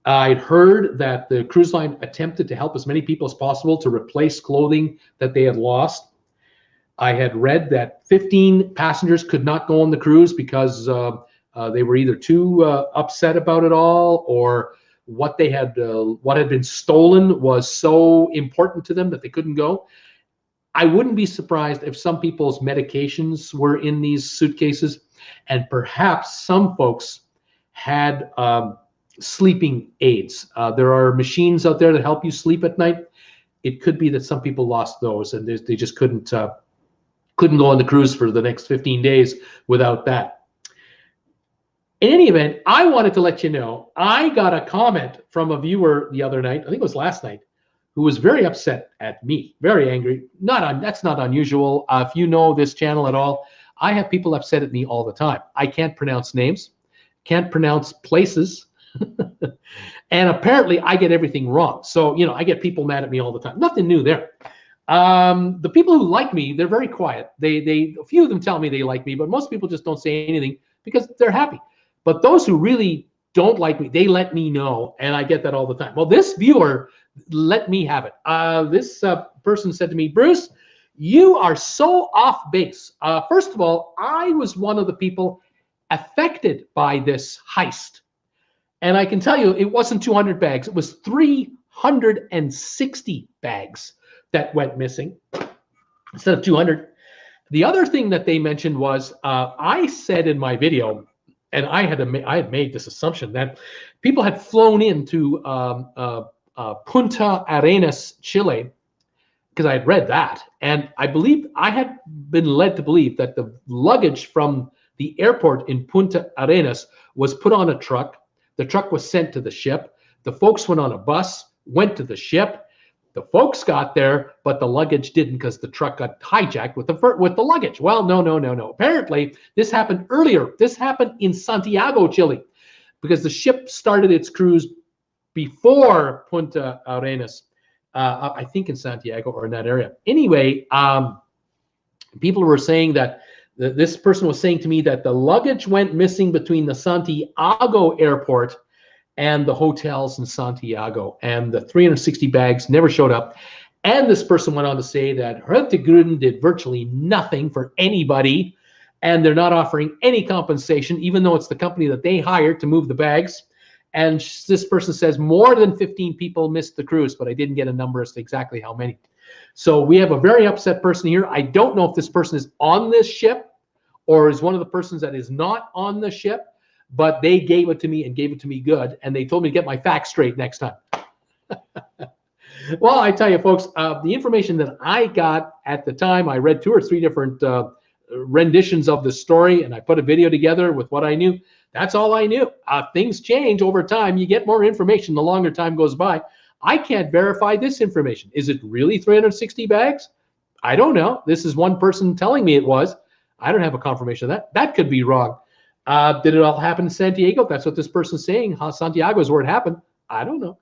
Speaker 1: I'd heard that the cruise line attempted to help as many people as possible to replace clothing that they had lost. I had read that 15 passengers could not go on the cruise because they were either too upset about it all, or what had been stolen was so important to them that they couldn't go. I wouldn't be surprised if some people's medications were in these suitcases, and perhaps some folks had sleeping aids. There are machines out there that help you sleep at night. It could be that some people lost those, and they just couldn't go on the cruise for the next 15 days without that. In any event, I wanted to let you know, I got a comment from a viewer the other night, I think it was last night, who was very upset at me, very angry. That's not unusual. If you know this channel at all, I have people upset at me all the time. I can't pronounce names. can't pronounce places. And apparently I get everything wrong. So, you know, I get people mad at me all the time. Nothing new there. The people who like me, they're very quiet. A few of them tell me they like me, but most people just don't say anything because they're happy. But those who really don't like me, they let me know, and I get that all the time. Well, this viewer let me have it. This person said to me, Bruce, you are so off base. First of all, I was one of the people affected by this heist. And I can tell you, it wasn't 200 bags. It was 360 bags that went missing instead of 200. The other thing that they mentioned was, I said in my video, and I had made this assumption that people had flown into Punta Arenas, Chile, because I had read that. And I had been led to believe that the luggage from the airport in Punta Arenas was put on a truck. The truck was sent to the ship. The folks went on a bus, went to the ship. The folks got there, but the luggage didn't because the truck got hijacked with the luggage. Well, no. Apparently, this happened earlier. This happened in Santiago, Chile, because the ship started its cruise before Punta Arenas, I think in Santiago or in that area. Anyway, people were saying that this person was saying to me that the luggage went missing between the Santiago airport and the hotels in Santiago, and the 360 bags never showed up. And this person went on to say that Hurtigruten did virtually nothing for anybody, and they're not offering any compensation, even though it's the company that they hired to move the bags. And this person says more than 15 people missed the cruise, but I didn't get a number as to exactly how many. So we have a very upset person here. I don't know if this person is on this ship or is one of the persons that is not on the ship, but they gave it to me and gave it to me good. And they told me to get my facts straight next time. Well, I tell you, folks, the information that I got at the time, I read 2 or 3 different renditions of the story, and I put a video together with what I knew. That's all I knew. Things change over time. You get more information the longer time goes by. I can't verify this information. Is it really 360 bags? I don't know. This is one person telling me it was. I don't have a confirmation of that. That could be wrong. Did it all happen in Santiago? That's what this person's saying. Santiago is where it happened. I don't know.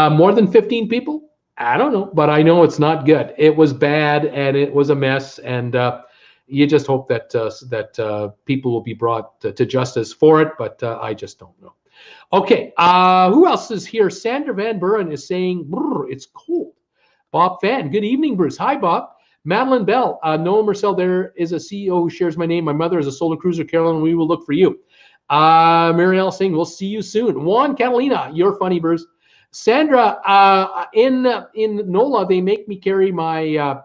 Speaker 1: More than 15 people? I don't know. But I know it's not good. It was bad, and it was a mess. And you just hope that people will be brought to justice for it. But I just don't know. Okay. Who else is here? Sandra Van Buren is saying, it's cold. Bob Fan. Good evening, Bruce. Hi, Bob. Madeline Bell, Noel Marcel, there is a CEO who shares my name. My mother is a solar cruiser, Carolyn. We will look for you. Marielle saying, we'll see you soon. Juan Catalina, you're funny, Bruce. Sandra, in NOLA, they make me carry my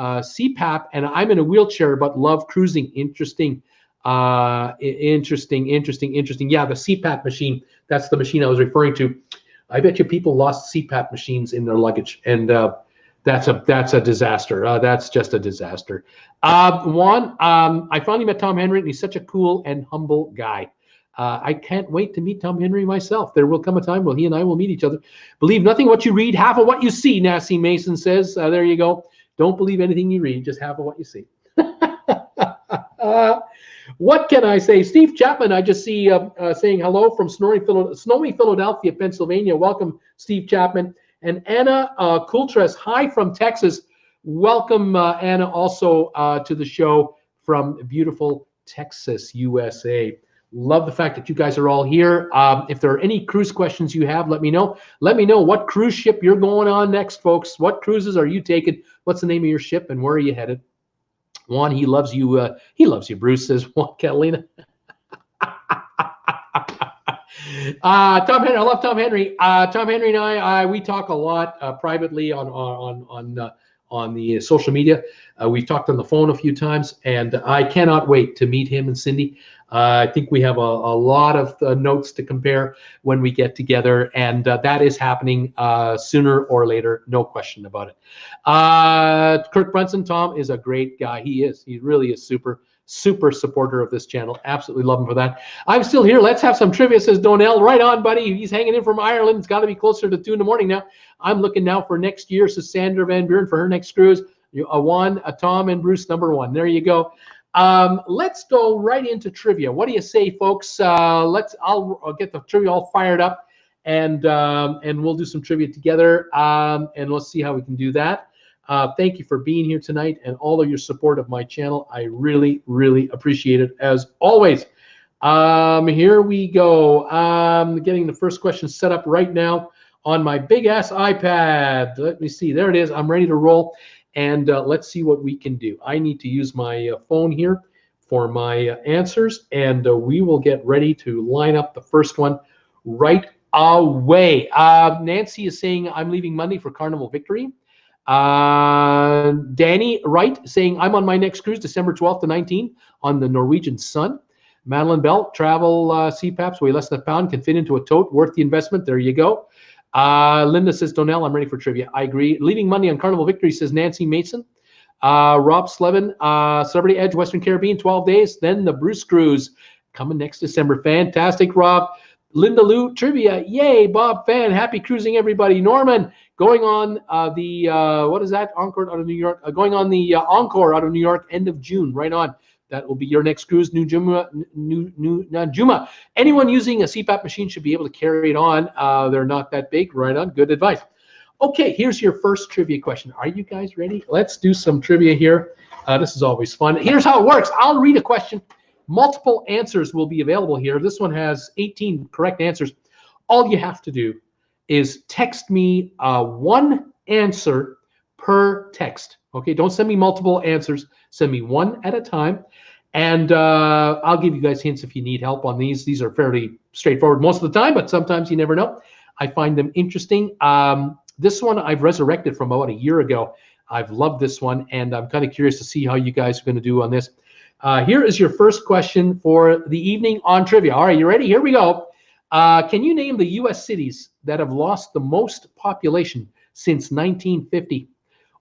Speaker 1: CPAP, and I'm in a wheelchair, but love cruising. Interesting. Interesting. Yeah, the CPAP machine, that's the machine I was referring to. I bet you people lost CPAP machines in their luggage, and that's a disaster. That's just a disaster. Juan, I finally met Tom Henry, and he's such a cool and humble guy. I can't wait to meet Tom Henry myself. There will come a time when he and I will meet each other. Believe nothing what you read, half of what you see, Nassie Mason says. There you go. Don't believe anything you read, just half of what you see. What can I say? Steve Chapman, I just see saying hello from snowy Philadelphia, Pennsylvania. Welcome, Steve Chapman. And Anna Coultres, hi from Texas. Welcome, Anna, also to the show from beautiful Texas, USA. Love the fact that you guys are all here. If there are any cruise questions you have, let me know. Let me know what cruise ship you're going on next, folks. What cruises are you taking? What's the name of your ship, and where are you headed? Juan, he loves you. He loves you, Bruce, says Juan Catalina. Tom Henry, I love Tom Henry. Tom Henry and I we talk a lot privately on the social media. We've talked on the phone a few times, and I cannot wait to meet him and Cindy. I think we have a lot of notes to compare when we get together, and that is happening sooner or later, no question about it. Kirk Brunson, Tom is a great guy. He is. He really is super supporter of this channel. Absolutely love him for that. I'm still here. Let's have some trivia, says Donnell. Right on, buddy. He's hanging in from Ireland. It's got to be closer to 2 in the morning now. I'm looking now for next year, says Sandra Van Buren, for her next cruise. Juan, Tom, and Bruce, #1. There you go. Let's go right into trivia. What do you say, folks? I'll get the trivia all fired up, and we'll do some trivia together, and let's see how we can do that. Thank you for being here tonight and all of your support of my channel. I really, really appreciate it, as always. Here we go. Getting the first question set up right now on my big ass iPad. Let me see. There it is. I'm ready to roll. And let's see what we can do. I need to use my phone here for my answers, and we will get ready to line up the first one right away. Nancy is saying, I'm leaving Monday for Carnival Victory. Danny Wright saying, I'm on my next cruise December 12th to 19th on the Norwegian Sun. Madeline Bell, travel CPAPs weigh less than a pound, can fit into a tote, worth the investment. There you go. Linda says, Donnell, I'm ready for trivia. I agree. Leaving Monday on Carnival Victory, says Nancy Mason. Rob Slevin, Celebrity Edge, Western Caribbean, 12 days. Then the Bruce Cruise coming next December. Fantastic, Rob. Linda Lou, trivia. Yay, Bob Fan. Happy cruising, everybody. Norman, going on what is that? Encore out of New York. Going on the Encore out of New York, end of June. Right on. That will be your next cruise, New Juma. Anyone using a CPAP machine should be able to carry it on. They're not that big. Right on. Good advice. Okay, here's your first trivia question. Are you guys ready? Let's do some trivia here. This is always fun. Here's how it works. I'll read a question. Multiple answers will be available here. This one has 18 correct answers. All you have to do is text me one answer per text. Okay, don't send me multiple answers. Send me one at a time. And I'll give you guys hints if you need help on these. These are fairly straightforward most of the time, but sometimes you never know. I find them interesting. This one I've resurrected from about a year ago. I've loved this one, and I'm kind of curious to see how you guys are going to do on this. Here is your first question for the evening on trivia. All right, you ready? Here we go. Can you name the U.S. cities that have lost the most population since 1950?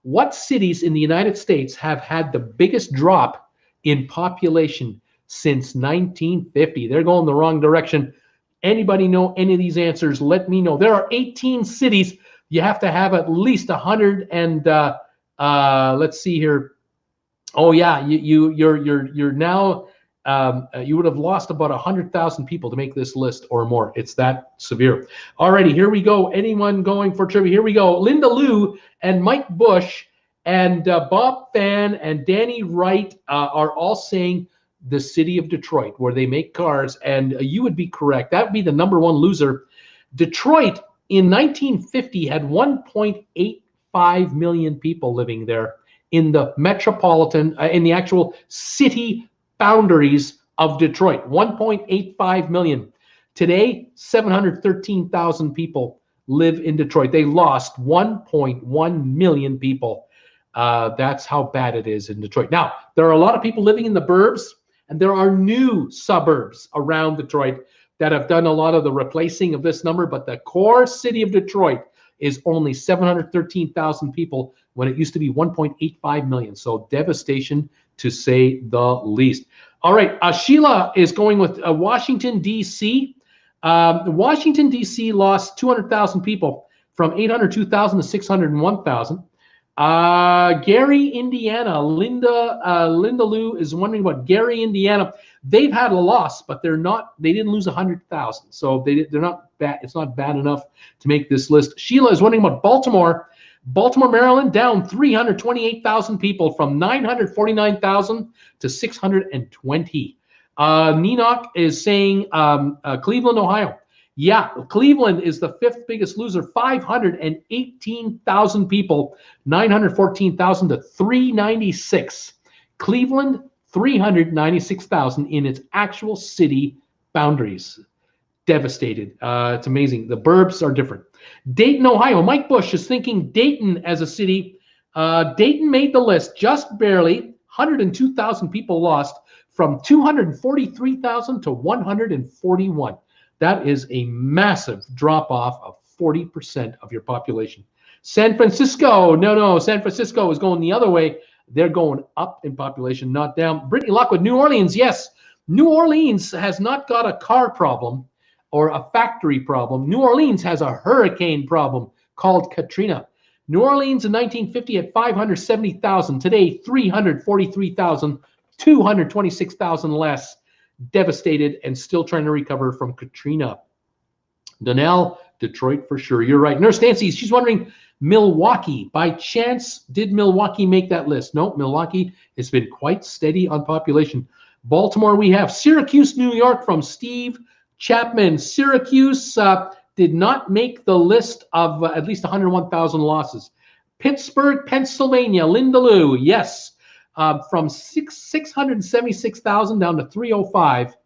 Speaker 1: What cities in the United States have had the biggest drop in population since 1950? They're going the wrong direction. Anybody know any of these answers? Let me know. There are 18 cities. You have to have at least 100 and let's see here. Oh yeah, you're now you would have lost about 100,000 people to make this list or more. It's that severe. Alrighty, here we go. Anyone going for trivia? Here we go. Linda Lou and Mike Bush and Bob Fan and Danny Wright are all saying the city of Detroit, where they make cars, and you would be correct. That would be the number one loser. Detroit in 1950 had 1.85 million people living there in the metropolitan, in the actual city boundaries of Detroit. 1.85 million. Today, 713,000 people live in Detroit. They lost 1.1 million people. That's how bad it is in Detroit. Now, there are a lot of people living in the burbs, and there are new suburbs around Detroit that have done a lot of the replacing of this number, but the core city of Detroit is only 713,000 people when it used to be 1.85 million. So devastation, to say the least. All right, Sheila is going with Washington, D.C. Washington, D.C. lost 200,000 people from 802,000 to 601,000. Gary, Indiana. Linda Lou is wondering about Gary, Indiana. They've had a loss, but they didn't lose 100,000. So they're not bad. It's not bad enough to make this list. Sheila is wondering about Baltimore. Baltimore, Maryland, down 328,000 people from 949,000 to 620. Ninok is saying Cleveland, Ohio. Yeah, Cleveland is the fifth biggest loser, 518,000 people, 914,000 to 396. Cleveland, 396,000 in its actual city boundaries. Devastated. It's amazing. The burbs are different. Dayton, Ohio. Mike Bush is thinking Dayton as a city. Dayton made the list just barely. 102,000 people lost from 243,000 to 141. That is a massive drop off of 40% of your population. San Francisco, no, San Francisco is going the other way. They're going up in population, not down. Brittany Lockwood, New Orleans, yes. New Orleans has not got a car problem or a factory problem. New Orleans has a hurricane problem called Katrina. New Orleans in 1950 had 570,000. Today, 343,000. 226,000 less, devastated and still trying to recover from Katrina. Donnell, Detroit for sure. You're right. Nurse Nancy, she's wondering, Milwaukee, by chance, did Milwaukee make that list? No, Milwaukee has been quite steady on population. Baltimore, we have Syracuse, New York from Steve Chapman. Syracuse did not make the list of at least 101,000 losses. Pittsburgh, Pennsylvania, Linda Lou, yes, from 676,000 down to 305.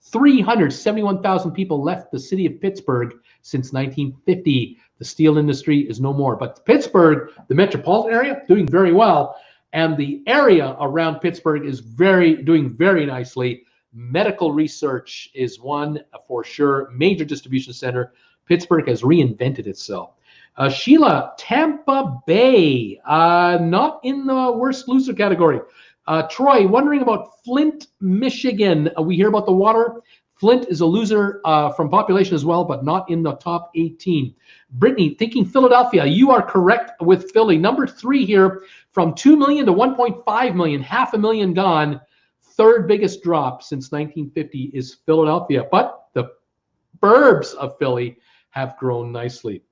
Speaker 1: 371,000 people left the city of Pittsburgh since 1950. The steel industry is no more. But Pittsburgh, the metropolitan area, doing very well. And the area around Pittsburgh is doing very nicely. Medical research is one for sure. Major distribution center. Pittsburgh has reinvented itself. Sheila, Tampa Bay, not in the worst loser category. Troy, wondering about Flint, Michigan. We hear about the water. Flint is a loser from population as well, but not in the top 18. Brittany, thinking Philadelphia. You are correct with Philly. Number 3 here, from 2 million to 1.5 million, 500,000 gone. Third biggest drop since 1950 is Philadelphia. But the burbs of Philly have grown nicely.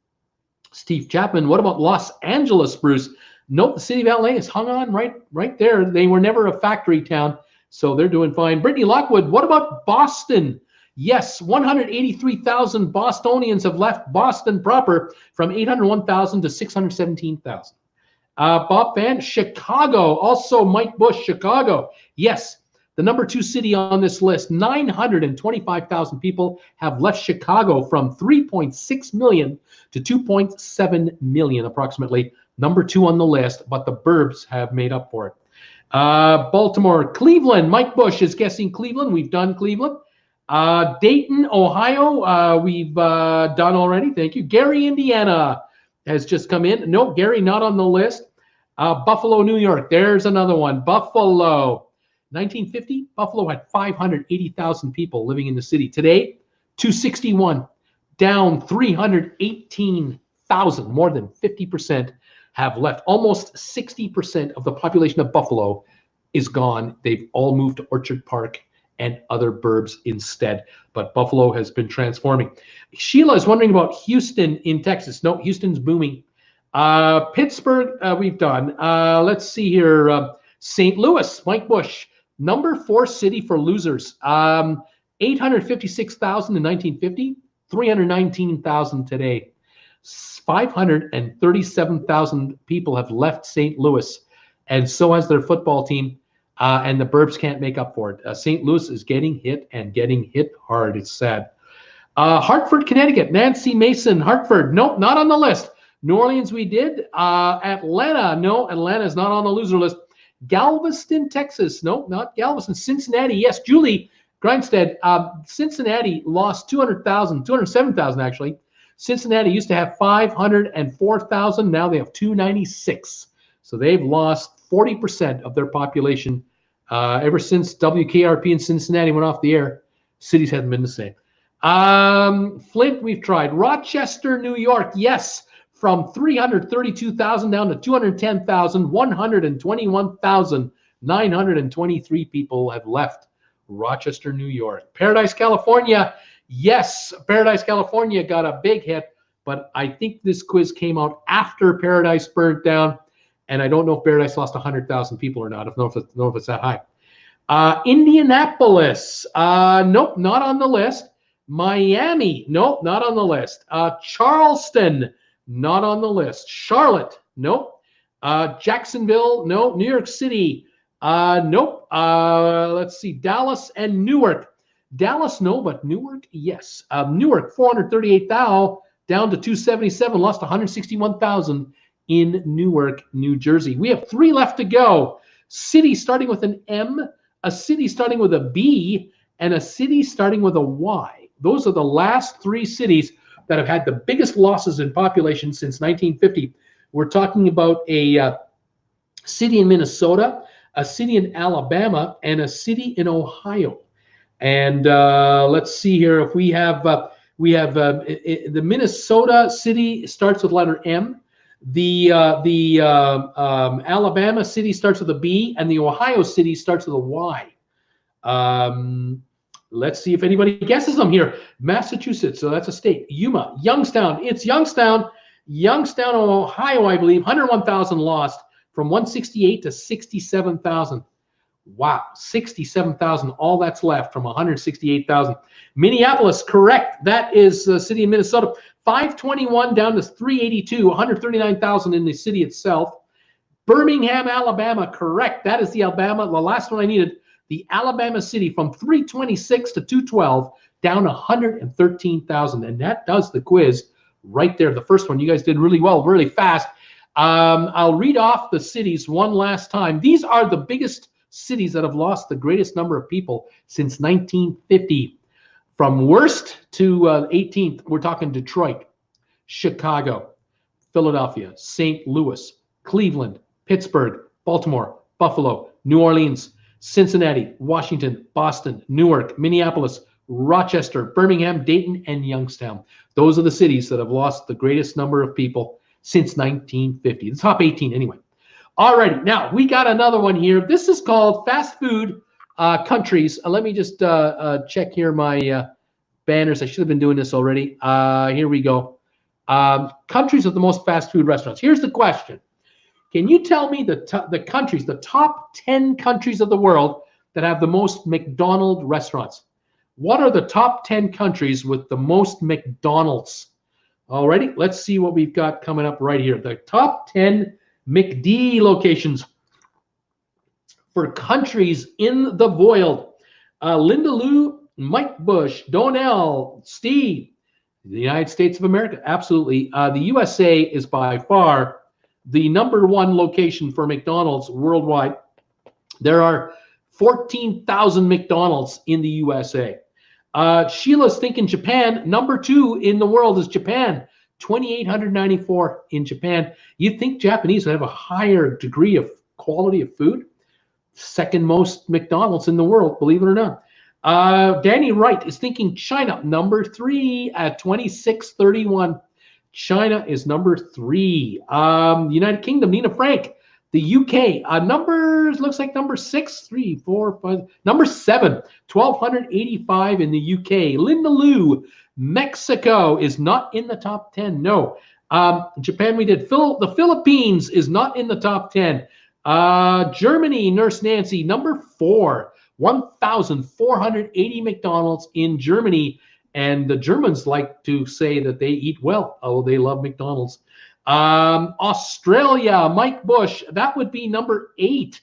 Speaker 1: Steve Chapman, what about Los Angeles, Bruce? Nope, the city of LA is hung on right there. They were never a factory town, so they're doing fine. Brittany Lockwood, what about Boston? Yes, 183,000 Bostonians have left Boston proper from 801,000 to 617,000. Bob Fan, Chicago, also Mike Bush, Chicago. Yes, the number 2 city on this list, 925,000 people have left Chicago from 3.6 million to 2.7 million approximately. Number 2 on the list, but the burbs have made up for it. Baltimore, Cleveland. Mike Bush is guessing Cleveland. We've done Cleveland. Dayton, Ohio. We've done already. Thank you. Gary, Indiana has just come in. No, Gary not on the list. Buffalo, New York. There's another one. Buffalo. 1950, Buffalo had 580,000 people living in the city. Today, 261, down 318,000. More than 50% have left. Almost 60% of the population of Buffalo is gone. They've all moved to Orchard Park and other burbs instead. But Buffalo has been transforming. Sheila is wondering about Houston in Texas. No, Houston's booming. Pittsburgh, we've done. Let's see here. St. Louis, Mike Bush. Number 4 city for losers. 856,000 in 1950, 319,000 today. 537,000 people have left St. Louis, and so has their football team, and the burbs can't make up for it. St. Louis is getting hit and getting hit hard. It's sad. Hartford, Connecticut. Nancy Mason, Hartford. Nope, not on the list. New Orleans, we did. Atlanta, no, Atlanta is not on the loser list. Galveston, Texas. No, not Galveston. Cincinnati, yes. Julie Grindstead. Cincinnati lost 207,000 actually. Cincinnati used to have 504,000. Now they have 296. So they've lost 40% of their population ever since WKRP in Cincinnati went off the air. Cities haven't been the same. Flint, we've tried. Rochester, New York, yes. From 332,000 down to 210,000, 121,923 people have left Rochester, New York. Paradise, California. Yes, Paradise, California got a big hit, but I think this quiz came out after Paradise burnt down, and I don't know if Paradise lost 100,000 people or not. I don't know if it's that high. Indianapolis. Nope, not on the list. Miami. Nope, not on the list. Charleston. Not on the list. Charlotte, nope. Jacksonville, no. New York City, nope. Let's see, Dallas and Newark. Dallas, no, but Newark, yes. Newark, 438,000 down to 277, lost 161,000 in Newark, New Jersey. We have 3 left to go. City starting with an M, a city starting with a B, and a city starting with a Y. Those are the last 3 cities that have had the biggest losses in population since 1950. We're talking about a city in Minnesota, a city in Alabama, and a city in Ohio. And let's see here if we have the Minnesota city starts with letter M. The Alabama city starts with a B, and the Ohio city starts with a Y. Let's see if anybody guesses them here. Massachusetts, so that's a state. Yuma, Youngstown, it's Youngstown. Youngstown, Ohio, I believe. 101,000 lost from 168 to 67,000. Wow, 67,000. All that's left from 168,000. Minneapolis, correct. That is the city of Minnesota. 521 down to 382. 139,000 in the city itself. Birmingham, Alabama, correct. That is the Alabama. The last one I needed. The Alabama city from 326 to 212 down 113,000. And that does the quiz right there. The first one, you guys did really well, really fast. I'll read off the cities one last time. These are the biggest cities that have lost the greatest number of people since 1950. From worst to 18th, we're talking Detroit, Chicago, Philadelphia, St. Louis, Cleveland, Pittsburgh, Baltimore, Buffalo, New Orleans, Cincinnati, Washington, Boston, Newark, Minneapolis, Rochester, Birmingham, Dayton, and Youngstown. Those are the cities that have lost the greatest number of people since 1950. The top 18 anyway. All righty, now we got another one here. This is called fast food countries. Let me just check here my banners. I should have been doing this already. Here we go. Countries with the most fast food restaurants. Here's the question. Can you tell me the countries, the top 10 countries of the world that have the most McDonald's restaurants? What are the top 10 countries with the most McDonald's? Alrighty, let's see what we've got coming up right here. The top 10 McD locations for countries in the world. Linda Lou, Mike Bush, Donnell, Steve, the United States of America, absolutely. The USA is by far the #1 location for McDonald's worldwide. There are 14,000 McDonald's in the USA. Sheila's thinking Japan. #2 in the world is Japan. 2,894 in Japan. You'd think Japanese would have a higher degree of quality of food. Second most McDonald's in the world, believe it or not. Danny Wright is thinking China. #3 at 2,631. China is #3. United Kingdom, Nina Frank. The UK, numbers looks like #6, 3, 4, 5, #7, 1,285 in the UK. Linda Lou, Mexico is not in the top 10. No. Japan, we did. The Philippines is not in the top 10. Germany, Nurse Nancy, #4, 1,480 McDonald's in Germany. And the Germans like to say that they eat well. Oh, they love McDonald's. Australia, Mike Bush, that would be #8,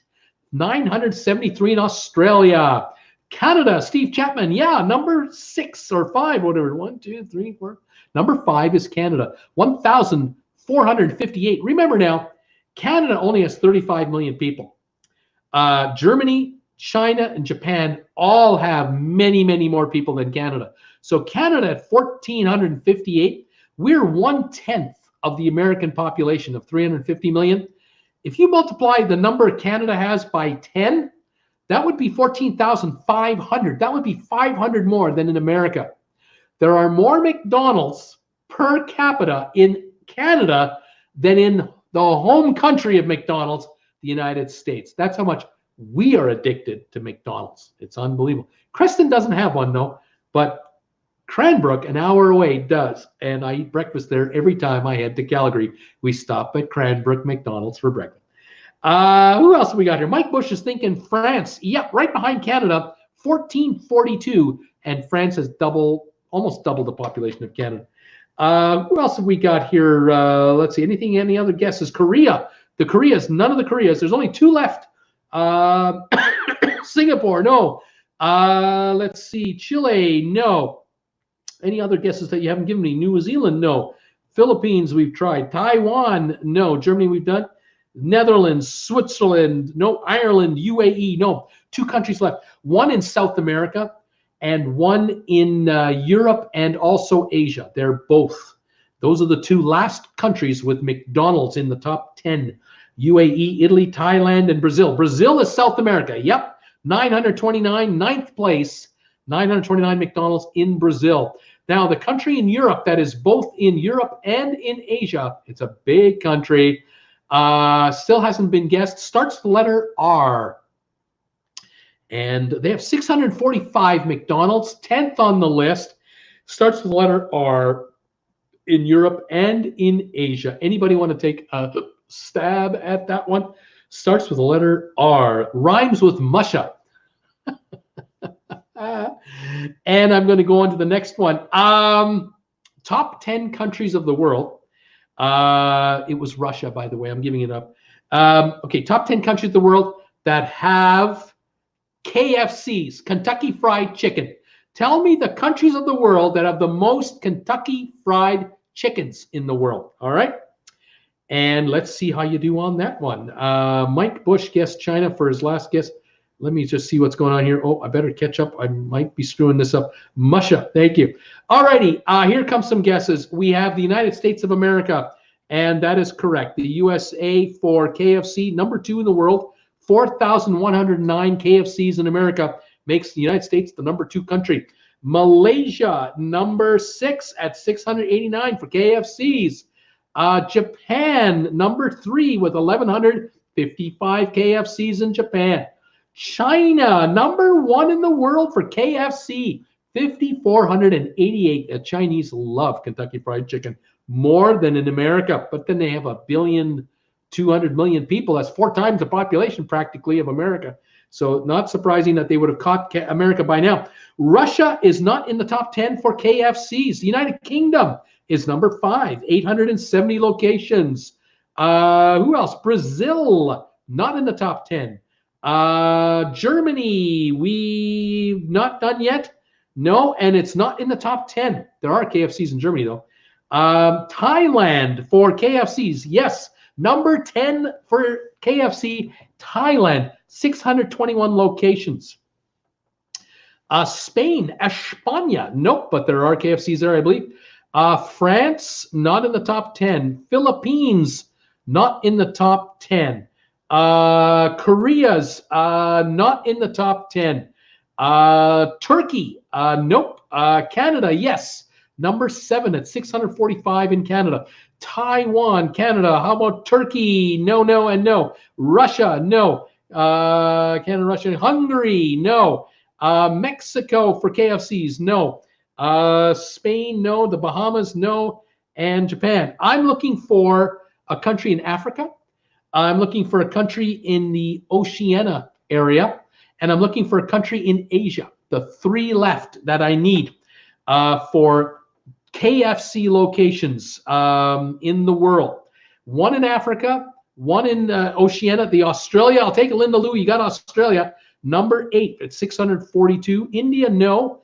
Speaker 1: 973 in Australia. Canada, Steve Chapman, yeah, #6 or 5, whatever. 1, 2, 3, 4. #5 is Canada, 1,458. Remember now, Canada only has 35 million people. Germany, China, and Japan all have many, many more people than Canada. So Canada at 1,458, we're 1/10 of the American population of 350 million. If you multiply the number Canada has by 10, that would be 14,500. That would be 500 more than in America. There are more McDonald's per capita in Canada than in the home country of McDonald's, the United States. That's how much we are addicted to McDonald's. It's unbelievable. Creston doesn't have one though, but Cranbrook, an hour away, does. And I eat breakfast there every time I head to Calgary. We stop at Cranbrook McDonald's for breakfast. Who else have we got here? Mike Bush is thinking France. Yep, right behind Canada, 1,442. And France has almost double the population of Canada. Who else have we got here? Let's see. Any other guesses? Korea. The Koreas, none of the Koreas. There's only 2 left. Singapore, no. Let's see. Chile, no. Any other guesses that you haven't given me? New Zealand, no. Philippines, we've tried. Taiwan, no. Germany, we've done. Netherlands, Switzerland, no. Ireland, UAE, no. 2 countries left. 1 in South America and 1 in Europe and also Asia. They're both. Those are the 2 last countries with McDonald's in the top 10. UAE, Italy, Thailand, and Brazil. Brazil is South America. Yep. 929, 9th place. 929 McDonald's in Brazil. Now, the country in Europe that is both in Europe and in Asia, it's a big country, still hasn't been guessed, starts with the letter R. And they have 645 McDonald's, 10th on the list, starts with the letter R, in Europe and in Asia. Anybody want to take a stab at that one? Starts with the letter R, rhymes with musha. And I'm going to go on to the next one. Top 10 countries of the world. It was Russia, by the way. I'm giving it up. Okay, top 10 countries of the world that have KFCs, Kentucky Fried Chicken. Tell me the countries of the world that have the most Kentucky Fried Chickens in the world. All right? And let's see how you do on that one. Mike Bush guessed China for his last guess. Let me just see what's going on here. Oh, I better catch up. I might be screwing this up. Musha, thank you. All righty, here comes some guesses. We have the United States of America, and that is correct. The USA for KFC, number 2 in the world, 4,109 KFCs in America, makes the United States the number 2 country. Malaysia, number 6 at 689 for KFCs. Japan, number 3 with 1,155 KFCs in Japan. China, number 1 in the world for KFC, 5,488. Chinese love Kentucky Fried Chicken more than in America, but then they have 1,200,000,000 people. That's 4 times the population practically of America. So not surprising that they would have caught America by now. Russia is not in the top 10 for KFCs. The United Kingdom is number 5, 870 locations. Who else? Brazil, not in the top 10. Germany, we've not done yet. No, and it's not in the top 10. There are KFCs in Germany, though. Thailand for KFCs, yes. Number 10 for KFC, Thailand, 621 locations. Spain, España, nope, but there are KFCs there, I believe. France, not in the top 10. Philippines, not in the top 10. Korea's not in the top 10. Turkey, nope. Canada, yes. Number 7 at 645 in Canada. Taiwan, Canada. How about Turkey? No, no, and no. Russia, no. Canada, Russia. Hungary, no. Mexico for KFCs, no. Spain, no. The Bahamas, no. And Japan. I'm looking for a country in Africa. I'm looking for a country in the Oceania area. And I'm looking for a country in Asia. The 3 left that I need for KFC locations in the world. 1 in Africa, 1 in Oceania. The Australia, I'll take a Linda Lou. You got Australia. Number 8 at 642. India, no.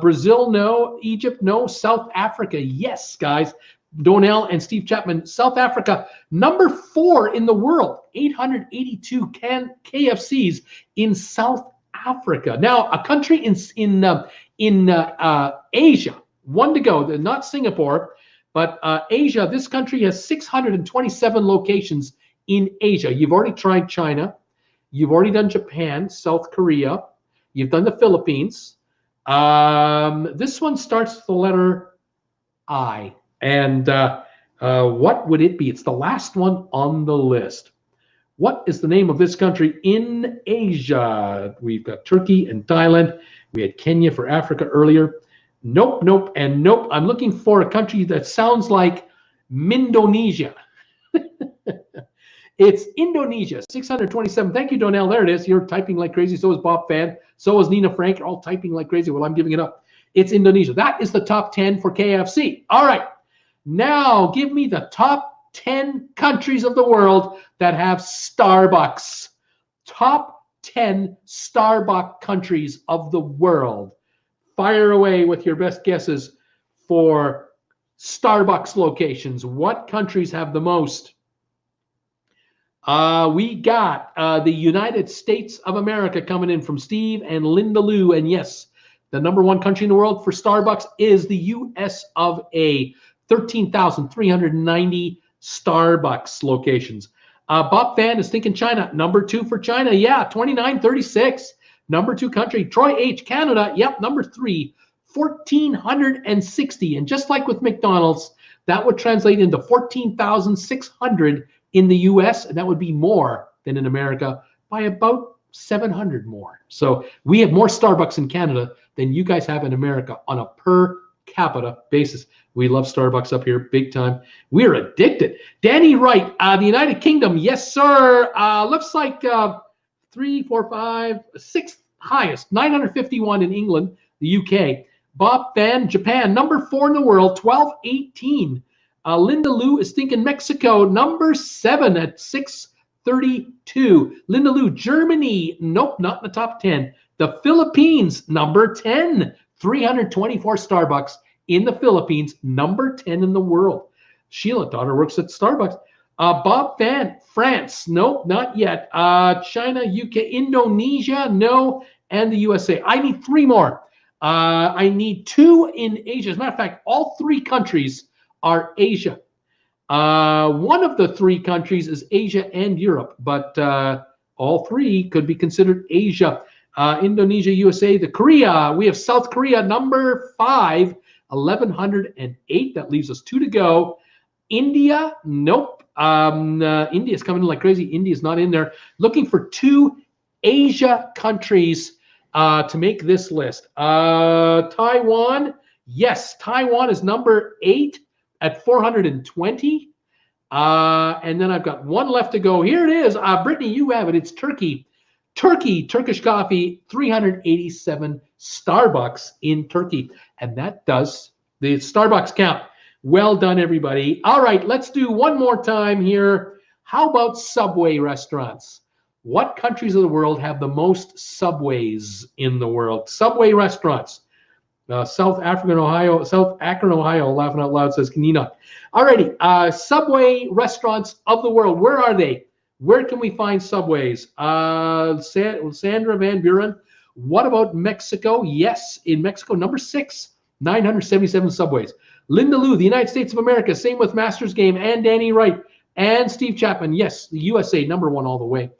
Speaker 1: Brazil, no. Egypt, no. South Africa, yes, guys. Donnell and Steve Chapman. South Africa, number 4 in the world. 882 KFCs in South Africa. Now, a country in Asia. 1 to go, not Singapore, but Asia. This country has 627 locations in Asia. You've already tried China. You've already done Japan, South Korea. You've done the Philippines. This one starts with the letter I. And what would it be? It's the last one on the list. What is the name of this country in Asia? We've got Turkey and Thailand. We had Kenya for Africa earlier. Nope, nope, and nope. I'm looking for a country that sounds like Mindonesia. It's Indonesia, 627. Thank you, Donnell. There it is. You're typing like crazy. So is Bob Fan. So is Nina Frank. You're all typing like crazy. Well, I'm giving it up. It's Indonesia. That is the top 10 for KFC. All right. Now, give me the top 10 countries of the world that have Starbucks. Top 10 Starbucks countries of the world. Fire away with your best guesses for Starbucks locations. What countries have the most? We got the United States of America coming in from Steve and Linda Lou. And yes, the number 1 country in the world for Starbucks is the US of A. 13,390 Starbucks locations. Bob Fan is thinking China. Number 2 for China. Yeah, 2936. Number 2 country. Troy H, Canada. Yep, number 3. 1,460. And just like with McDonald's, that would translate into 14,600 in the US, and that would be more than in America by about 700 more. So we have more Starbucks in Canada than you guys have in America on a per capita basis. We love Starbucks up here big time. We're addicted. Danny Wright, the United Kingdom, yes sir. Looks like 3, 4, 5, 6th highest, 951 in England, the UK. Bob Van, Japan, number 4 in the world, 1218. Linda Lou is thinking Mexico, number 7 at 632. Linda Lou, Germany, nope, not in the top 10. The Philippines, number 10, 324 Starbucks in the Philippines, number 10 in the world. Sheila, daughter works at Starbucks. Bob Van, France, nope, not yet. China, UK, Indonesia, no, and the USA. I need 3 more. I need 2 in Asia. As a matter of fact, all 3 countries are Asia. One of the 3 countries is Asia and Europe, but all 3 could be considered Asia. Indonesia, USA, the Korea. We have South Korea, number 5, 1,108. That leaves us 2 to go. India, nope. India's coming in like crazy. India's not in there. Looking for 2 Asia countries to make this list. Taiwan, yes, Taiwan is number 8 at 420. And then I've got 1 left to go. Here it is. Brittany, you have it. It's Turkey. Turkish coffee, 387 Starbucks in Turkey. And that does the Starbucks count. Well done, everybody. All right, let's do one more time here. How about Subway restaurants? What countries of the world have the most Subways in the world? Subway restaurants. South Akron, Ohio, laughing out loud, says Kanina. All righty, Subway restaurants of the world. Where are they? Where can we find Subways? Sandra Van Buren. What about Mexico? Yes, in Mexico, number 6, 977 Subways. Linda Lou, the United States of America. Same with Masters Game and Danny Wright and Steve Chapman. Yes, the USA, number 1 all the way.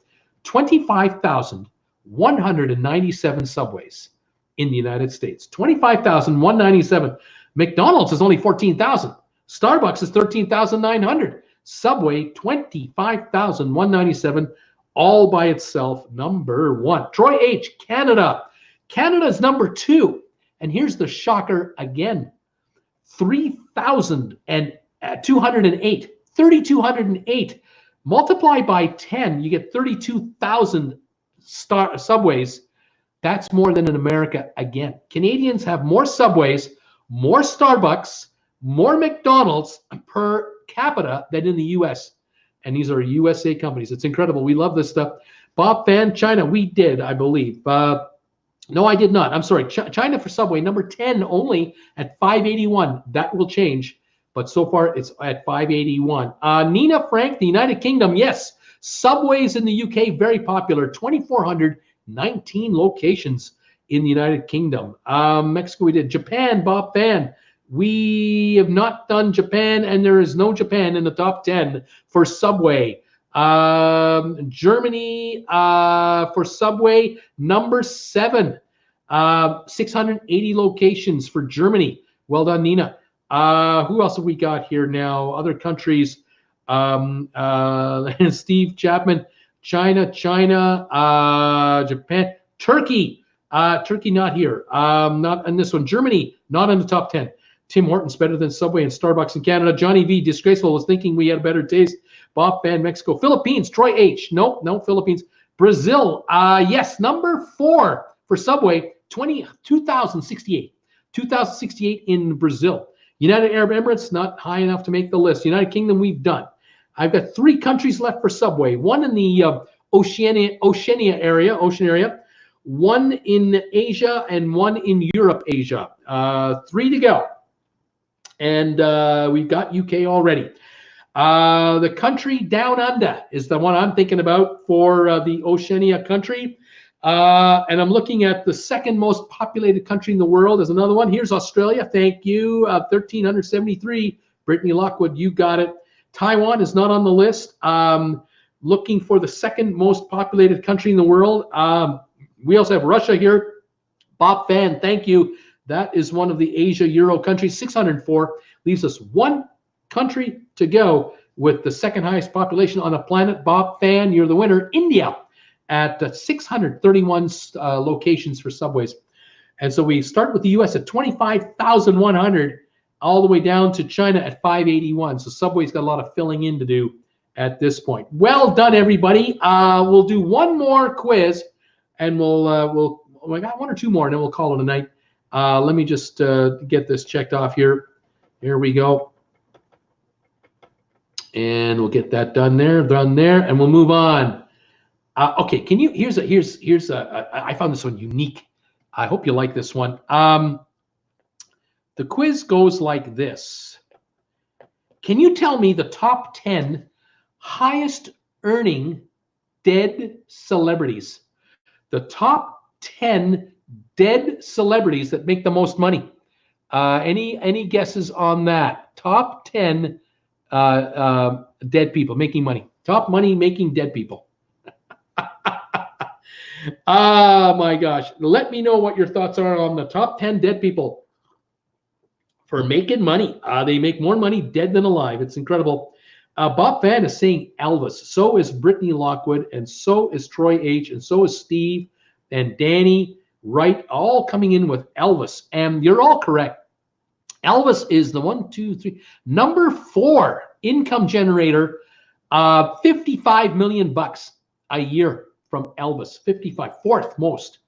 Speaker 1: 25,197 Subways in the United States. 25,197. McDonald's is only 14,000. Starbucks is 13,900. Subway, 25,197, all by itself, number 1. Troy H., Canada. Canada's number 2. And here's the shocker again. 3,208. 3,208. Multiply by 10, you get 32,000 Subways. That's more than in America again. Canadians have more Subways, more Starbucks, more McDonald's per capita than in the US. And these are USA companies. It's incredible. We love this stuff. Bob Fan, China, we did, I believe. No, I did not. I'm sorry. China for Subway, number 10 only at 581. That will change. But so far, it's at 581. Nina Frank, the United Kingdom, yes. Subways in the UK, very popular. 2,419 locations in the United Kingdom. Mexico, we did. Japan, Bob Fan. We have not done Japan, and there is no Japan in the top 10 for Subway. Germany for Subway, number 7. 680 locations for Germany. Well done, Nina. Who else have we got here now? Other countries. Steve Chapman, China, Japan, Turkey. Turkey not here. Not in this one. Germany, not in the top 10. Tim Hortons better than Subway and Starbucks in Canada. Johnny V, disgraceful, was thinking we had a better taste. Bob Fan, Mexico. Philippines, Troy H. No, Philippines. Brazil, yes, number 4 for Subway, 2,068. 2,068 in Brazil. United Arab Emirates, not high enough to make the list. United Kingdom, we've done. I've got 3 countries left for Subway. 1 in the Oceania area, 1 in Asia, and 1 in Europe, Asia. 3 to go. And we've got UK already. The country down under is the one I'm thinking about for the Oceania country. And I'm looking at the 2nd most populated country in the world as another one. Here's Australia. Thank you. 1,373. Brittany Lockwood, you got it. Taiwan is not on the list. Looking for the 2nd most populated country in the world. We also have Russia here. Bob Fan, thank you. That is one of the Asia Euro countries. 604 leaves us one country to go with the second highest population on the planet. Bob Fan, you're the winner. India at 631 locations for subways. And so we start with the US at 25,100, all the way down to China at 581. So Subway's got a lot of filling in to do at this point. Well done, everybody. We'll do one more quiz, and I got one or two more, and then we'll call it a night. Let me just get this checked off here. Here we go. And we'll get that done there, and we'll move on. Okay, can you? Here's I found this one unique. I hope you like this one. The quiz goes like this. Can you tell me the top 10 highest earning dead celebrities? The top 10 dead celebrities that make the most money. Any guesses on that? Top 10 dead people making money. Top money making dead people. Oh my gosh. Let me know what your thoughts are on the top 10 dead people for making money. They make more money dead than alive. It's incredible. Bob Fan is saying Elvis. So is Brittany Lockwood, and so is Troy H, and so is Steve and Danny Wright, all coming in with Elvis. And you're all correct. Elvis is the 1, 2, 3, number 4 income generator. 55 million bucks a year from Elvis. 55, fourth most.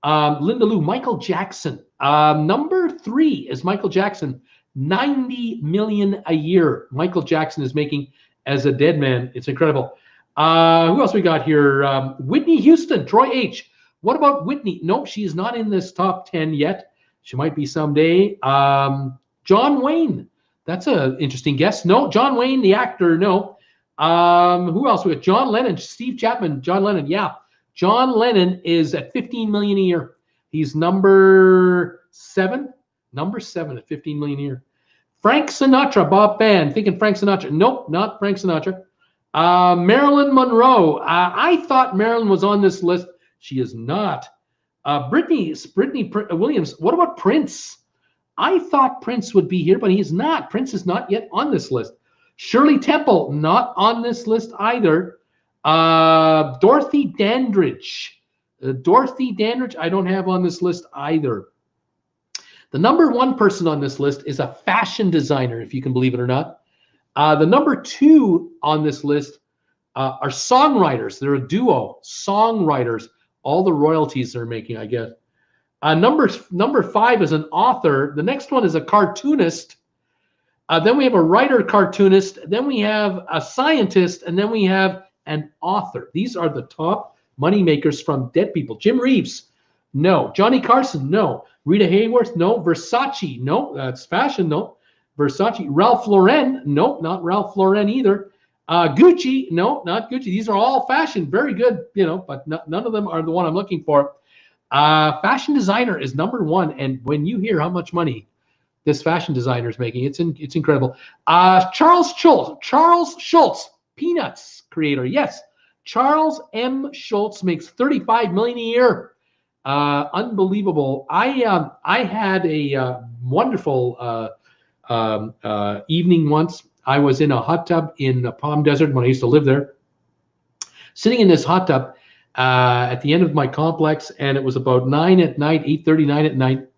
Speaker 1: Linda Lou, Michael Jackson. Number 3 is Michael Jackson. 90 million a year Michael Jackson is making as a dead man. It's incredible. Who else we got here? Whitney Houston, Troy H. What about Whitney? No, she is not in this top 10 yet. She might be someday. John Wayne. That's an interesting guess. No, John Wayne, the actor, no. Who else we got? John Lennon, Steve Chapman, John Lennon. Yeah. John Lennon is at 15 million a year. He's number 7 at 15 million a year. Frank Sinatra, Bob Fan, thinking Frank Sinatra. Nope, not Frank Sinatra. Marilyn Monroe. I thought Marilyn was on this list. She is not. Brittany Williams. What about Prince? I thought Prince would be here, but he's not. Prince is not yet on this list. Shirley Temple, not on this list either. Dorothy Dandridge. Dorothy Dandridge, I don't have on this list either. The number 1 person on this list is a fashion designer, if you can believe it or not. The number 2 on this list are songwriters. They're a duo, songwriters. All the royalties they're making, I guess. Number 5 is an author. The next one is a cartoonist. Then we have a writer cartoonist. Then we have a scientist. And then we have an author. These are the top money makers from dead people. Jim Reeves, no. Johnny Carson, no. Rita Hayworth, no. Versace, no. That's fashion, no. Versace. Ralph Lauren, no. Not Ralph Lauren either. Gucci, no. Not Gucci. These are all fashion. Very good, but none of them are the one I'm looking for. Fashion designer is number 1. And when you hear how much money this fashion designer is making, it's incredible. Charles Schultz, Peanuts creator. Yes. Charles M. Schultz makes 35 million a year. Unbelievable. I had a wonderful evening once. I was in a hot tub in the Palm Desert when I used to live there. Sitting in this hot tub at the end of my complex, and it was about 9 at night, 8:30, 9 at night.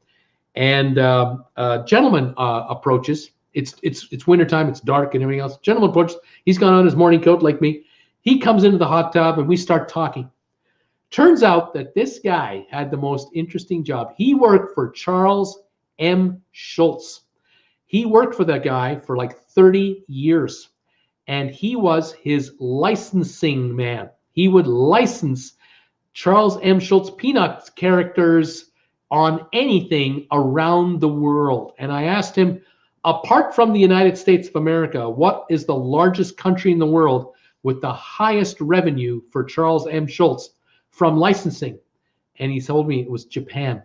Speaker 1: And a gentleman approaches. It's wintertime, it's dark and everything else. Gentleman approaches. He's got on his morning coat like me. He comes into the hot tub and we start talking. Turns out that this guy had the most interesting job. He worked for Charles M. Schultz. He worked for that guy for like 30 years. And he was his licensing man. He would license Charles M. Schultz Peanuts characters on anything around the world. And I asked him, apart from the United States of America, what is the largest country in the world with the highest revenue for Charles M. Schultz from licensing? And he told me it was Japan.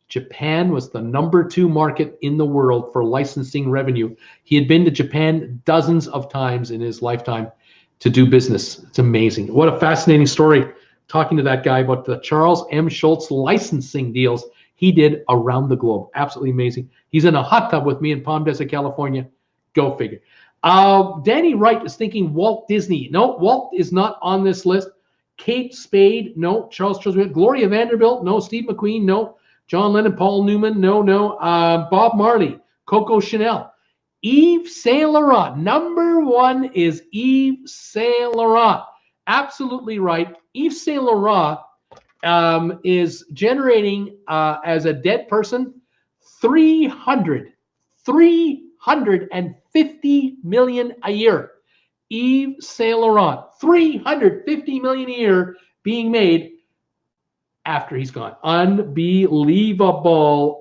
Speaker 1: Japan was the number 2 market in the world for licensing revenue. He had been to Japan dozens of times in his lifetime to do business. It's amazing. What a fascinating story, talking to that guy about the Charles M. Schultz licensing deals he did around the globe. Absolutely amazing. He's in a hot tub with me in Palm Desert, California. Go figure. Danny Wright is thinking Walt Disney. No, Walt is not on this list. Kate Spade, no. Charles Gloria Vanderbilt, no. Steve McQueen, no. John Lennon, Paul Newman, no. Bob Marley, Coco Chanel. Yves Saint Laurent. Number one is Yves Saint Laurent. Absolutely right. Yves Saint Laurent is generating, as a dead person, 350 million a year. Yves Saint Laurent, 350 million a year being made after he's gone. Unbelievable.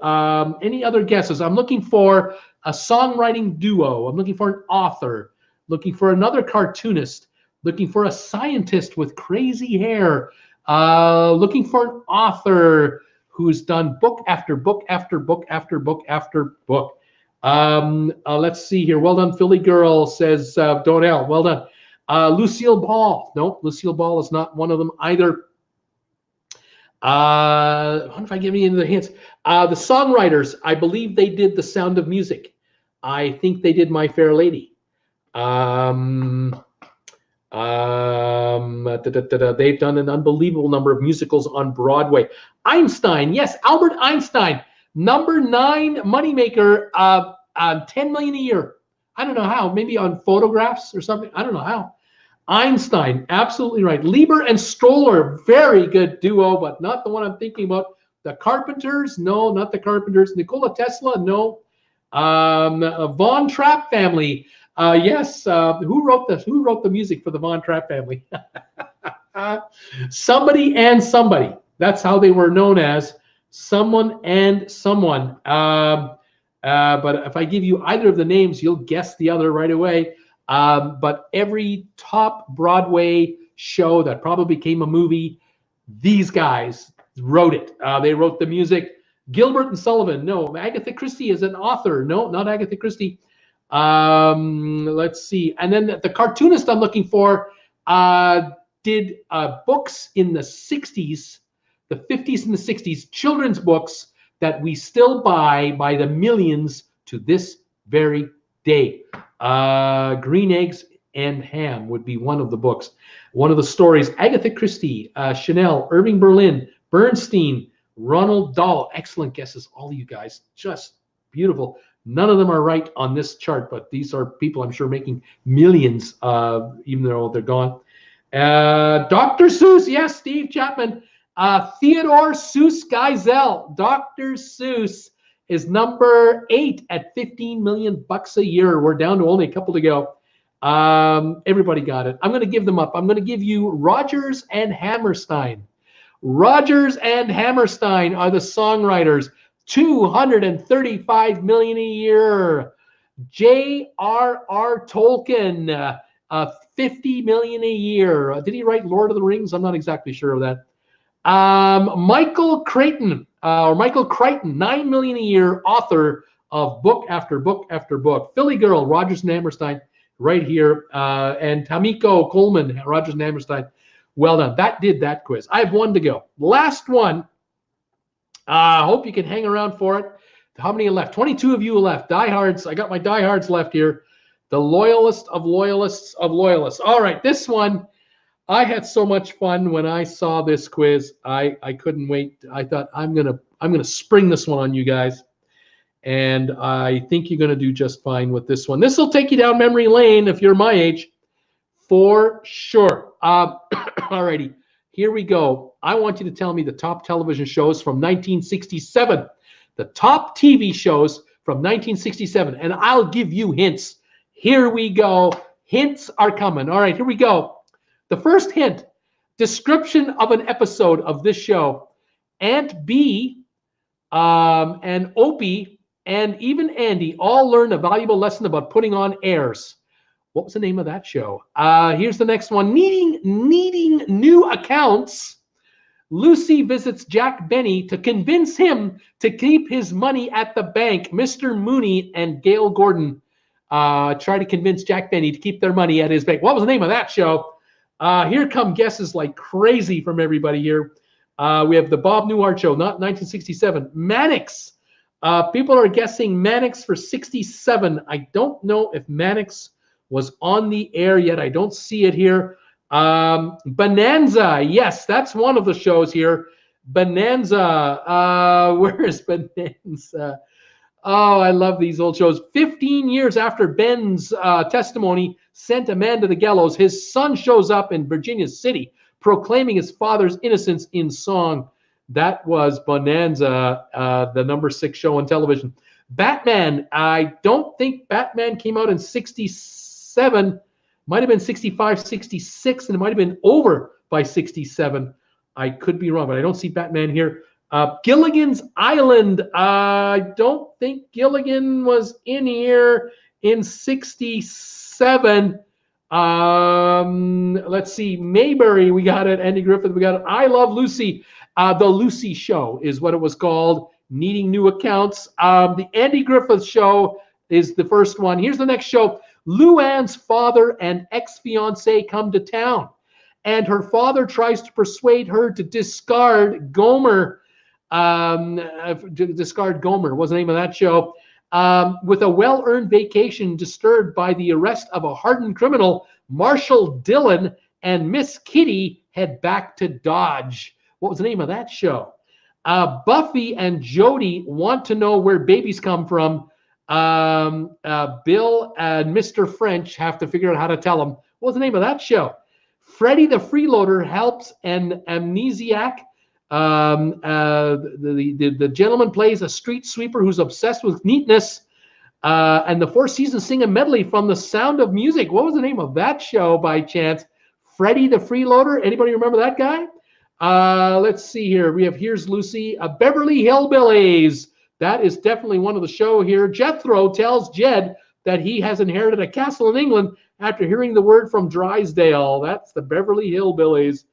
Speaker 1: Any other guesses? I'm looking for a songwriting duo. I'm looking for an author, looking for another cartoonist, looking for a scientist with crazy hair, looking for an author who's done book after book after book after book after book. Let's see here. Well done, Philly Girl, says Donell. Well done. Lucille Ball. No, Lucille Ball is not one of them either. I wonder if I give you any of the hints. The songwriters, I believe they did The Sound of Music. I think they did My Fair Lady. They've done an unbelievable number of musicals on Broadway. Einstein, yes, Albert Einstein, number 9 moneymaker, 10 million a year. I don't know how, maybe on photographs or something. I don't know how. Einstein, absolutely right. Lieber and Stoller, very good duo, but not the one I'm thinking about. The Carpenters, no, not the Carpenters. Nikola Tesla, no. Von Trapp family, yes. Who wrote this? Who wrote the music for the Von Trapp family? Somebody and Somebody. That's how they were known as. Someone and Someone. But if I give you either of the names, you'll guess the other right away. But every top Broadway show that probably became a movie, these guys wrote it. They wrote the music. Gilbert and Sullivan, no. Agatha Christie is an author. No, not Agatha Christie. Let's see. And then the cartoonist I'm looking for did books in the 60s, the 50s and the 60s, children's books that we still buy by the millions to this very day. Green Eggs and Ham would be one of the books. One of the stories, Agatha Christie, Chanel, Irving Berlin, Bernstein, Ronald Dahl. Excellent guesses, all of you guys. Just beautiful. None of them are right on this chart, but these are people I'm sure making millions, even though they're gone. Dr. Seuss, yes, Steve Chapman. Theodore Seuss Geisel. Dr. Seuss is number 8 at 15 million bucks a year. We're down to only a couple to go. Everybody got it. I'm going to give them up. I'm going to give you Rodgers and Hammerstein. Rodgers and Hammerstein are the songwriters. 235 million a year. J.R.R. Tolkien, 50 million a year. Did he write Lord of the Rings? I'm not exactly sure of that. Michael Crichton, 9 million a year, author of book after book after book. Philly Girl, Rodgers and Hammerstein, right here. And Tamiko Coleman, Rodgers and Hammerstein. Well done. That did that quiz. I have one to go. Last one. I hope you can hang around for it. How many are left? 22 of you left. Diehards. I got my diehards left here. The loyalist of loyalists of loyalists. All right, this one. I had so much fun when I saw this quiz. I couldn't wait. I thought I'm gonna spring this one on you guys, and I think you're gonna do just fine with this one. This will take you down memory lane if you're my age, for sure. Alrighty, here we go. I want you to tell me the top television shows from 1967. The top TV shows from 1967, and I'll give you hints. Here we go. Hints are coming. All right, here we go. The first hint, description of an episode of this show. Aunt Bee and Opie and even Andy all learn a valuable lesson about putting on airs. What was the name of that show? Here's the next one. Needing new accounts. Lucy visits Jack Benny to convince him to keep his money at the bank. Mr. Mooney and Gail Gordon try to convince Jack Benny to keep their money at his bank. What was the name of that show? Here come guesses like crazy from everybody here. We have the Bob Newhart Show, not 1967. Mannix. People are guessing Mannix for 67. I don't know if Mannix was on the air yet. I don't see it here. Bonanza. Yes, that's one of the shows here. Bonanza. Where is Bonanza? Oh, I love these old shows. 15 years after Ben's testimony sent a man to the gallows, his son shows up in Virginia City proclaiming his father's innocence in song. That was Bonanza, the number 6 show on television. Batman. I don't think Batman came out in 67. Might have been 65, 66, and it might have been over by 67. I could be wrong, but I don't see Batman here. Gilligan's Island. I don't think Gilligan was in here in 67. Let's see. Mayberry, we got it. Andy Griffith, we got it. I Love Lucy. The Lucy Show is what it was called. Needing new accounts. The Andy Griffith Show is the first one. Here's the next show. Luann's father and ex-fiance come to town, and her father tries to persuade her to discard Gomer. Discard Gomer was the name of that show. With a well-earned vacation disturbed by the arrest of a hardened criminal, Marshall Dillon and Miss Kitty head back to Dodge. What was the name of that show? Buffy and Jody want to know where babies come from. Bill and Mr. French have to figure out how to tell them. What was the name of that show? Freddy the Freeloader helps an amnesiac. The gentleman plays a street sweeper who's obsessed with neatness. And the Four Seasons sing a medley from The Sound of Music. What was the name of that show by chance? Freddy the Freeloader. Anybody remember that guy? Let's see here. We have Here's Lucy. Beverly Hillbillies. That is definitely one of the show here. Jethro tells Jed that he has inherited a castle in England after hearing the word from Drysdale. That's the Beverly Hillbillies.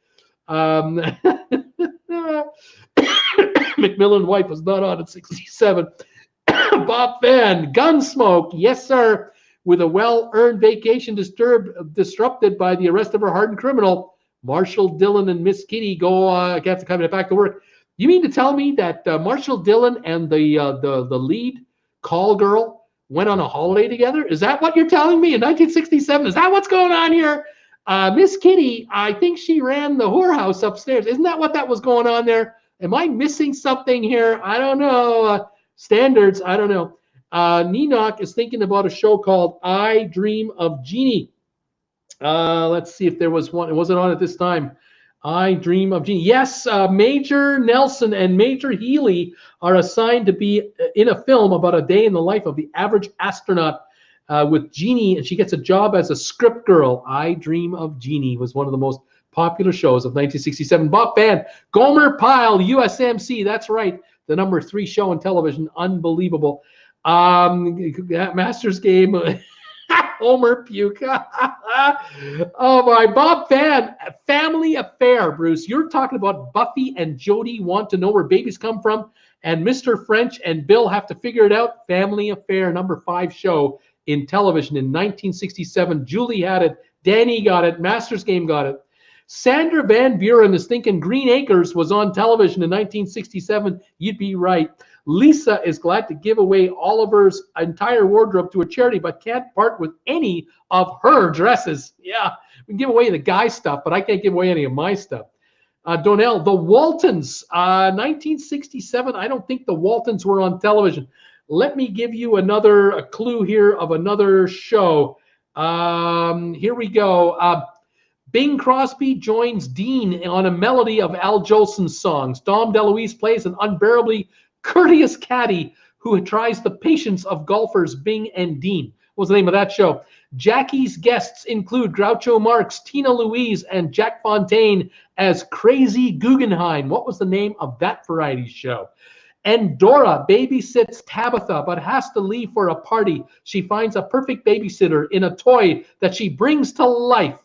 Speaker 1: Macmillan White was not on at 67. Bob Fan, Gunsmoke, yes sir. With a well-earned vacation disrupted by the arrest of a hardened criminal, Marshall Dillon and Miss Kitty have to come back to work. You mean to tell me that Marshall Dillon and the lead call girl went on a holiday together? Is that what you're telling me in 1967? Is that what's going on here? Miss Kitty, I think she ran the whorehouse upstairs. Isn't that what that was going on there? Am I missing something here? I don't know. Standards, I don't know. Nenock is thinking about a show called I Dream of Jeannie. Let's see if there was one. It wasn't on at this time. I Dream of Jeannie. Yes, Major Nelson and Major Healy are assigned to be in a film about a day in the life of the average astronaut with Jeannie, and she gets a job as a script girl. I Dream of Jeannie was one of the most popular shows of 1967. Bob Band, Gomer Pyle, USMC. That's right. The number 3 show on television. Unbelievable. Masters Game. Homer Puke. Oh my, Bob Fan, Family Affair, Bruce. You're talking about Buffy and Jody want to know where babies come from, and Mr. French and Bill have to figure it out. Family Affair, number 5 show in television in 1967. Julie had it. Danny got it. Masters Game got it. Sandra Van Buren is thinking Green Acres was on television in 1967. You'd be right. Lisa is glad to give away Oliver's entire wardrobe to a charity, but can't part with any of her dresses. Yeah, we can give away the guy stuff, but I can't give away any of my stuff. Donnell, the Waltons, 1967. I don't think the Waltons were on television. Let me give you a clue here of another show. Here we go. Bing Crosby joins Dean on a melody of Al Jolson's songs. Dom DeLuise plays an unbearably courteous caddy who tries the patience of golfers Bing and Dean. What was the name of that show? Jackie's guests include Groucho Marx, Tina Louise, and Jack Fontaine as Crazy Guggenheim. What was the name of that variety show? And Dora babysits Tabitha but has to leave for a party. She finds a perfect babysitter in a toy that she brings to life.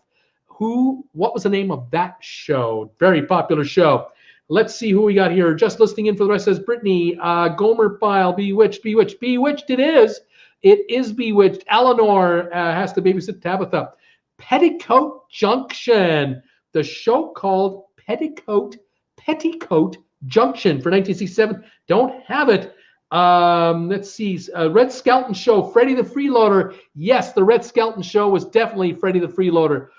Speaker 1: What was the name of that show? Very popular show. Let's see who we got here. Just listening in for the rest says Brittany, Gomer Pyle, Bewitched. Bewitched it is. It is Bewitched. Eleanor has to babysit Tabitha. Petticoat Junction. The show called Petticoat Petticoat Junction for 1967. Don't have it. Let's see. Red Skelton Show, Freddie the Freeloader. Yes, the Red Skelton Show was definitely Freddie the Freeloader.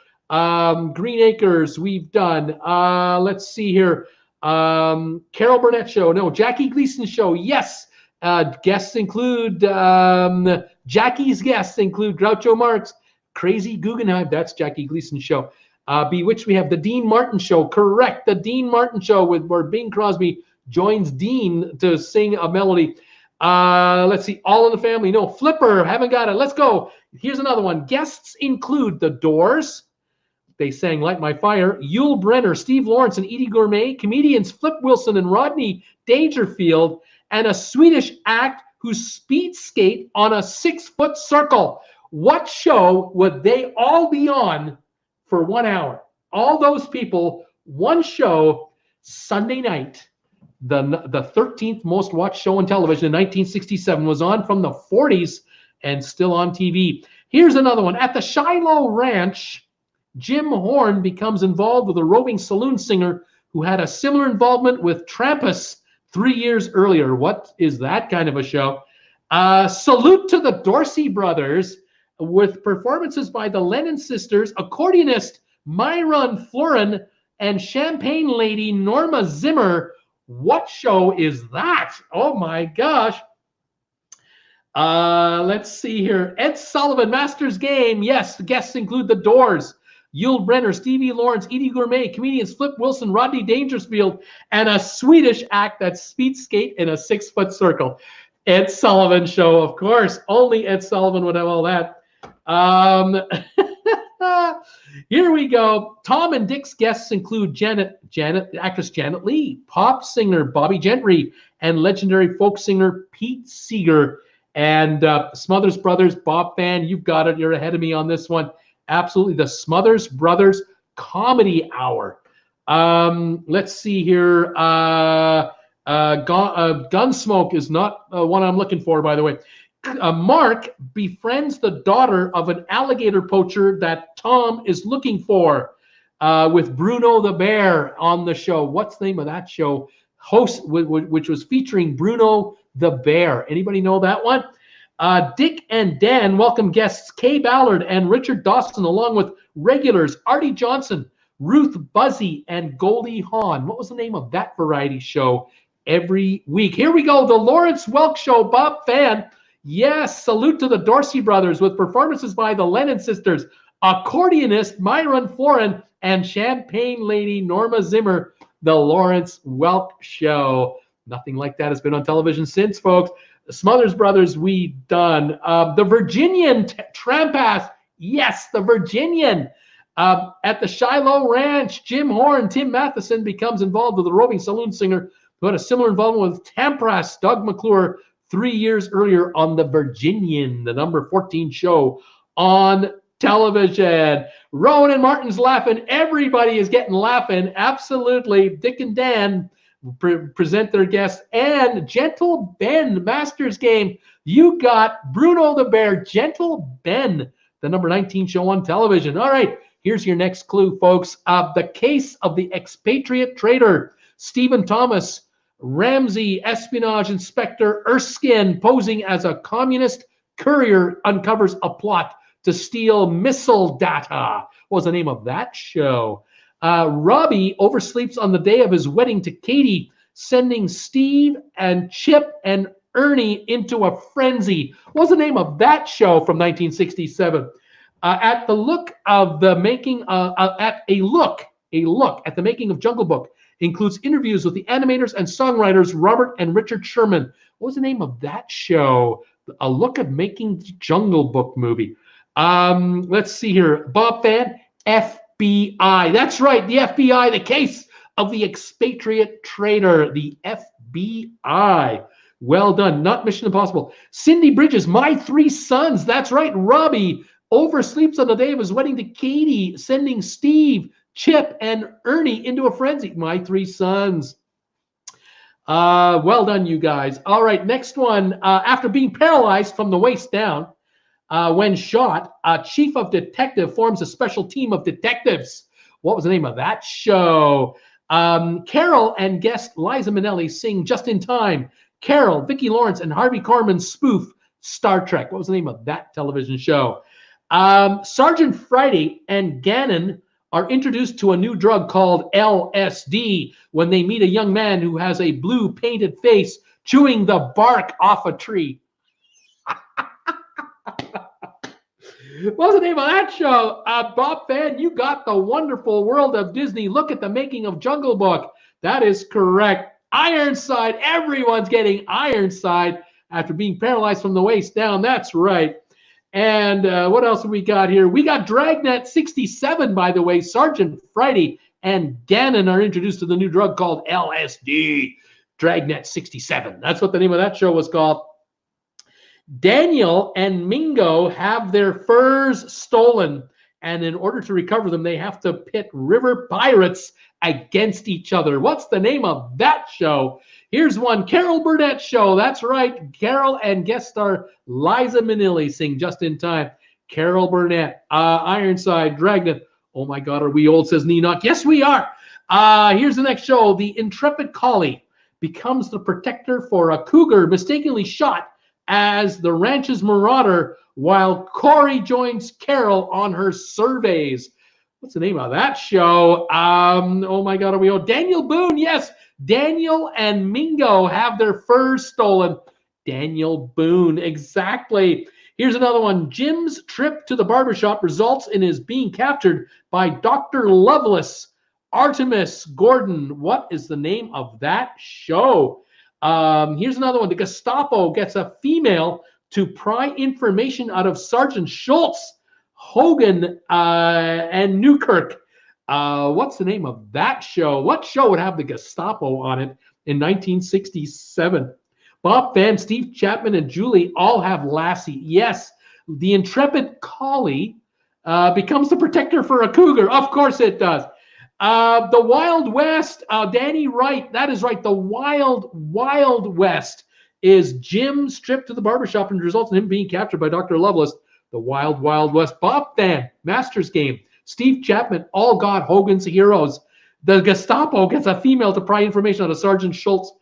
Speaker 1: Green Acres, we've done. Let's see here. Carol Burnett Show. No, Jackie Gleason Show. Yes. Guests include, Jackie's guests include Groucho Marx, Crazy Guggenheim. That's Jackie Gleason Show. Bewitched, we have the Dean Martin Show. Correct. The Dean Martin Show where Bing Crosby joins Dean to sing a melody. Let's see. All in the Family. No. Flipper. Haven't got it. Let's go. Here's another one. Guests include The Doors. They sang Light My Fire. Yul Brynner, Steve Lawrence, and Edie Gourmet. Comedians Flip Wilson and Rodney Dangerfield. And a Swedish act who speed skate on a 6-foot circle. What show would they all be on for 1 hour? All those people, one show, Sunday night. The 13th most watched show on television in 1967 was on from the 40s and still on TV. Here's another one. At the Shiloh Ranch, Jim Horn becomes involved with a roving saloon singer who had a similar involvement with Trampus 3 years earlier. What is that kind of a show? Salute to the Dorsey Brothers with performances by the Lennon Sisters, accordionist Myron Florin, and champagne lady Norma Zimmer. What show is that? Oh my gosh. Let's see here. Ed Sullivan, Masters Game. Yes, the guests include The Doors, Yul Brynner, Stevie Lawrence, Edie Gourmet, comedians Flip Wilson, Rodney Dangerfield, and a Swedish act that speed skate in a 6-foot circle. Ed Sullivan Show, of course. Only Ed Sullivan would have all that. Here we go. Tom and Dick's guests include actress Janet Leigh, pop singer Bobby Gentry, and legendary folk singer Pete Seeger. And Smothers Brothers, Bob Fan, you've got it. You're ahead of me on this one. Absolutely. The Smothers Brothers Comedy Hour. Let's see here. Gunsmoke is not one I'm looking for, by the way. Mark befriends the daughter of an alligator poacher that Tom is looking for, with Bruno the Bear on the show. What's the name of that show? Which was featuring Bruno the Bear. Anybody know that one? Dick and Dan welcome guests Kay Ballard and Richard Dawson, along with regulars Artie Johnson, Ruth Buzzy, and Goldie Hawn. What was the name of that variety show every week? Here we go. The Lawrence Welk Show, Bob Fan. Yes, salute to the Dorsey Brothers with performances by the Lennon Sisters, accordionist Myron Florin, and champagne lady Norma Zimmer. The Lawrence Welk Show. Nothing like that has been on television since, folks. The Smothers Brothers, we done. The Virginian Trampass. Yes, the Virginian. At the Shiloh Ranch, Jim Horn, Tim Matheson becomes involved with the roving saloon singer who had a similar involvement with Tampras, Doug McClure, 3 years earlier on the Virginian, the number 14 show on television. Rowan and Martin's laughing. Everybody is getting laughing. Absolutely. Dick and Dan present their guests. And Gentle Ben, Masters Game. You got Bruno the Bear, Gentle Ben, the number 19 show on television. All right, here's your next clue, folks. The Case of the Expatriate Traitor. Stephen Thomas, Ramsey, espionage inspector Erskine, posing as a communist courier, uncovers a plot to steal missile data. What was the name of that show? Robbie oversleeps on the day of his wedding to Katie, sending Steve and Chip and Ernie into a frenzy. What was the name of that show from 1967? At the look of the making, at a look at the making of Jungle Book includes interviews with the animators and songwriters Robert and Richard Sherman. What was the name of that show? A look at making Jungle Book movie. Let's see here. Bob Fan, FBI. That's right, the FBI, the Case of the Expatriate Traitor, the FBI. Well done. Not Mission Impossible. Cindy Bridges, My Three Sons. That's right, Robbie oversleeps on the day of his wedding to Katie, sending Steve, Chip, and Ernie into a frenzy. My Three Sons. Well done, you guys. All right, next one. After being paralyzed from the waist down, when shot, a chief of detective forms a special team of detectives. What was the name of that show? Carol and guest Liza Minnelli sing Just in Time. Carol, Vicki Lawrence, and Harvey Korman spoof Star Trek. What was the name of that television show? Sergeant Friday and Gannon are introduced to a new drug called LSD when they meet a young man who has a blue painted face chewing the bark off a tree. What's the name of that show? Bob Fan, you got The Wonderful World of Disney. Look at the making of Jungle Book. That is correct. Ironside. Everyone's getting Ironside after being paralyzed from the waist down. That's right. And what else have we got here? We got Dragnet 67, by the way. Sergeant Friday and Gannon are introduced to the new drug called LSD. Dragnet 67. That's what the name of that show was called. Daniel and Mingo have their furs stolen, and in order to recover them, they have to pit river pirates against each other. What's the name of that show? Here's one, Carol Burnett Show. That's right. Carol and guest star Liza Minnelli sing Just in Time. Carol Burnett, Ironside, Dragnet. Oh my God, are we old, says Nenoch. Yes, we are. Here's the next show. The intrepid collie becomes the protector for a cougar mistakenly shot as the ranch's marauder while Corey joins Carol on her surveys. What's the name of that show? Oh my God, are we old? Daniel Boone, yes. Daniel and Mingo have their furs stolen. Daniel Boone, exactly. Here's another one. Jim's trip to the barbershop results in his being captured by Dr. Lovelace. Artemis Gordon. What is the name of that show? Here's another one. The Gestapo gets a female to pry information out of Sergeant Schultz, Hogan, and Newkirk. What's the name of that show? What show would have the Gestapo on it in 1967? Bob Fan, Steve Chapman, and Julie all have Lassie. Yes, the intrepid collie becomes the protector for a cougar. Of course it does. The Wild West, Danny Wright, that is right. The Wild West is Jim's trip to the barbershop and results in him being captured by Dr. Lovelace. The Wild West. Bob Fan, Masters Game. Steve Chapman, all got Hogan's Heroes. The Gestapo gets a female to pry information out of Sergeant Schultz.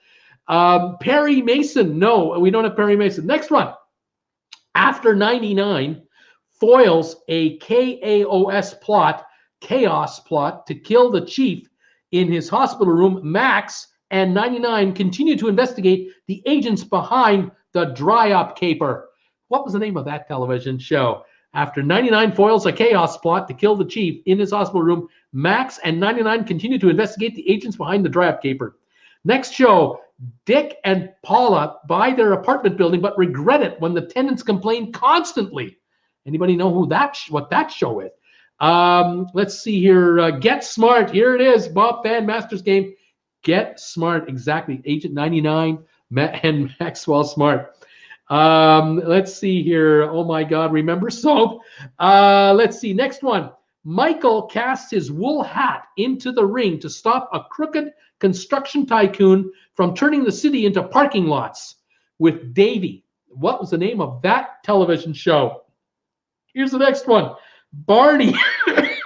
Speaker 1: Perry Mason, no, we don't have Perry Mason. Next one. After 99 foils a chaos plot to kill the chief in his hospital room, Max and 99 continue to investigate the agents behind the dry-up caper. What was the name of that television show? After 99 foils a chaos plot to kill the chief in his hospital room, Max and 99 continue to investigate the agents behind the dry-up caper. Next show, Dick and Paula buy their apartment building but regret it when the tenants complain constantly. Anybody know what that show is? Let's see here. Get Smart. Here it is. Bob Fan, Masters Game. Get Smart. Exactly. Agent 99 and Maxwell Smart. Let's see here. Oh my God. Remember Soap? Let's see. Next one. Michael casts his wool hat into the ring to stop a crooked construction tycoon from turning the city into parking lots with Davy. What was the name of that television show? Here's the next one. Barney,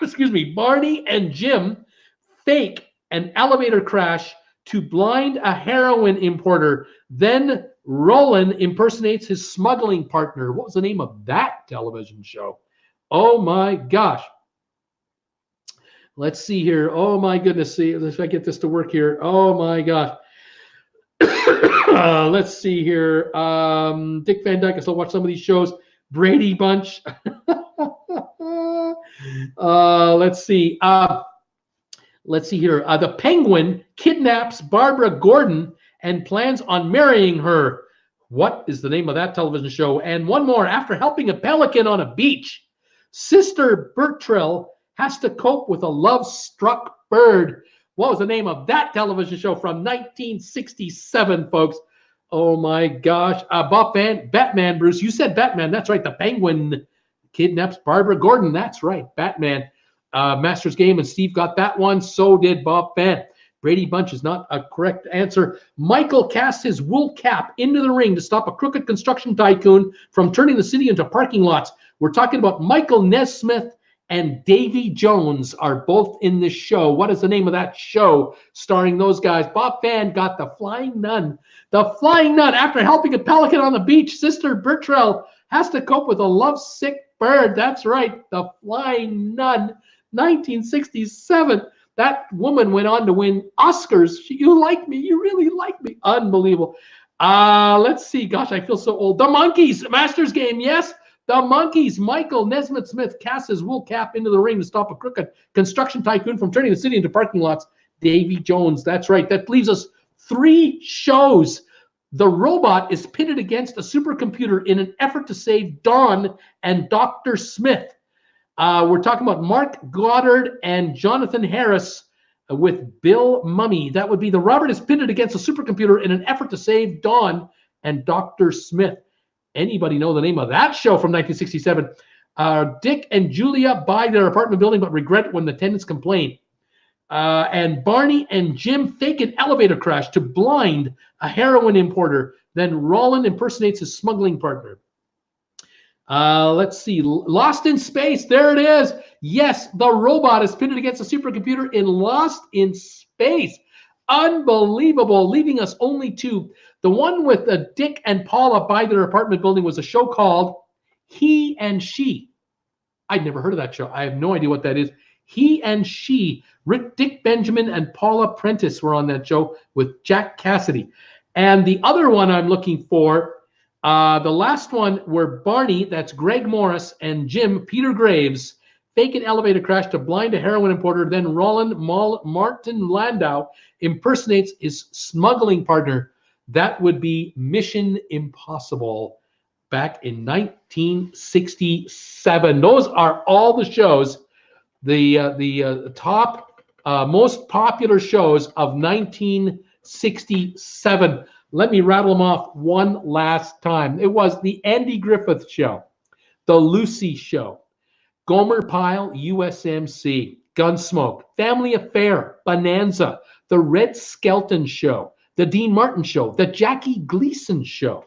Speaker 1: excuse me, Barney and Jim fake an elevator crash to blind a heroin importer. Then Roland impersonates his smuggling partner. What was the name of that television show? Oh my gosh. Let's see here. Oh my goodness. See if I get this to work here. Oh my gosh. Let's see here. Dick Van Dyke. I still watch some of these shows. Brady Bunch. Let's see. Let's see here. The Penguin kidnaps Barbara Gordon and plans on marrying her. What is the name of that television show? And one more. After helping a pelican on a beach, Sister Bertrell has to cope with a love-struck bird. What was the name of that television show from 1967, folks? Oh my gosh. Bob Fan, Batman, Bruce. You said Batman. That's right. The Penguin kidnaps Barbara Gordon. That's right. Batman. Masters Game, and Steve got that one. So did Bob Fan. Brady Bunch is not a correct answer. Michael casts his wool cap into the ring to stop a crooked construction tycoon from turning the city into parking lots. We're talking about Michael Nesmith and Davy Jones are both in this show. What is the name of that show starring those guys? Bob Fan got the Flying Nun. The Flying Nun, after helping a pelican on the beach, Sister Bertrell has to cope with a lovesick bird. That's right, the Flying Nun, 1967. That woman went on to win Oscars. You like me. You really like me. Unbelievable. Let's see. Gosh, I feel so old. The Monkees, Masters Game. Yes, the Monkees. Michael Nesmith Smith casts his wool cap into the ring to stop a crooked construction tycoon from turning the city into parking lots. Davy Jones. That's right. That leaves us 3 shows. The robot is pitted against a supercomputer in an effort to save Dawn and Dr. Smith. We're talking about Mark Goddard and Jonathan Harris with Bill Mummy. That would be the robot is pitted against a supercomputer in an effort to save Dawn and Dr. Smith. Anybody know the name of that show from 1967? Dick and Julia buy their apartment building but regret it when the tenants complain. And Barney and Jim fake an elevator crash to blind a heroin importer. Then Roland impersonates his smuggling partner. Let's see. Lost in Space. There it is. Yes, the robot is pitted against a supercomputer in Lost in Space. Unbelievable. Leaving us only 2. The one with Dick and Paula buy their apartment building was a show called He and She. I'd never heard of that show. I have no idea what that is. He and She. Dick Benjamin and Paula Prentice were on that show with Jack Cassidy. And the other one I'm looking for, the last one were Barney, that's Greg Morris, and Jim, Peter Graves, fake an elevator crash to blind a heroin importer. Then Roland Martin Landau impersonates his smuggling partner. That would be Mission Impossible back in 1967. Those are all the shows, the top most popular shows of 1967. Let me rattle them off one last time. It was the Andy Griffith Show, the Lucy Show, Gomer Pyle, USMC, Gunsmoke, Family Affair, Bonanza, the Red Skelton Show, the Dean Martin Show, the Jackie Gleason Show,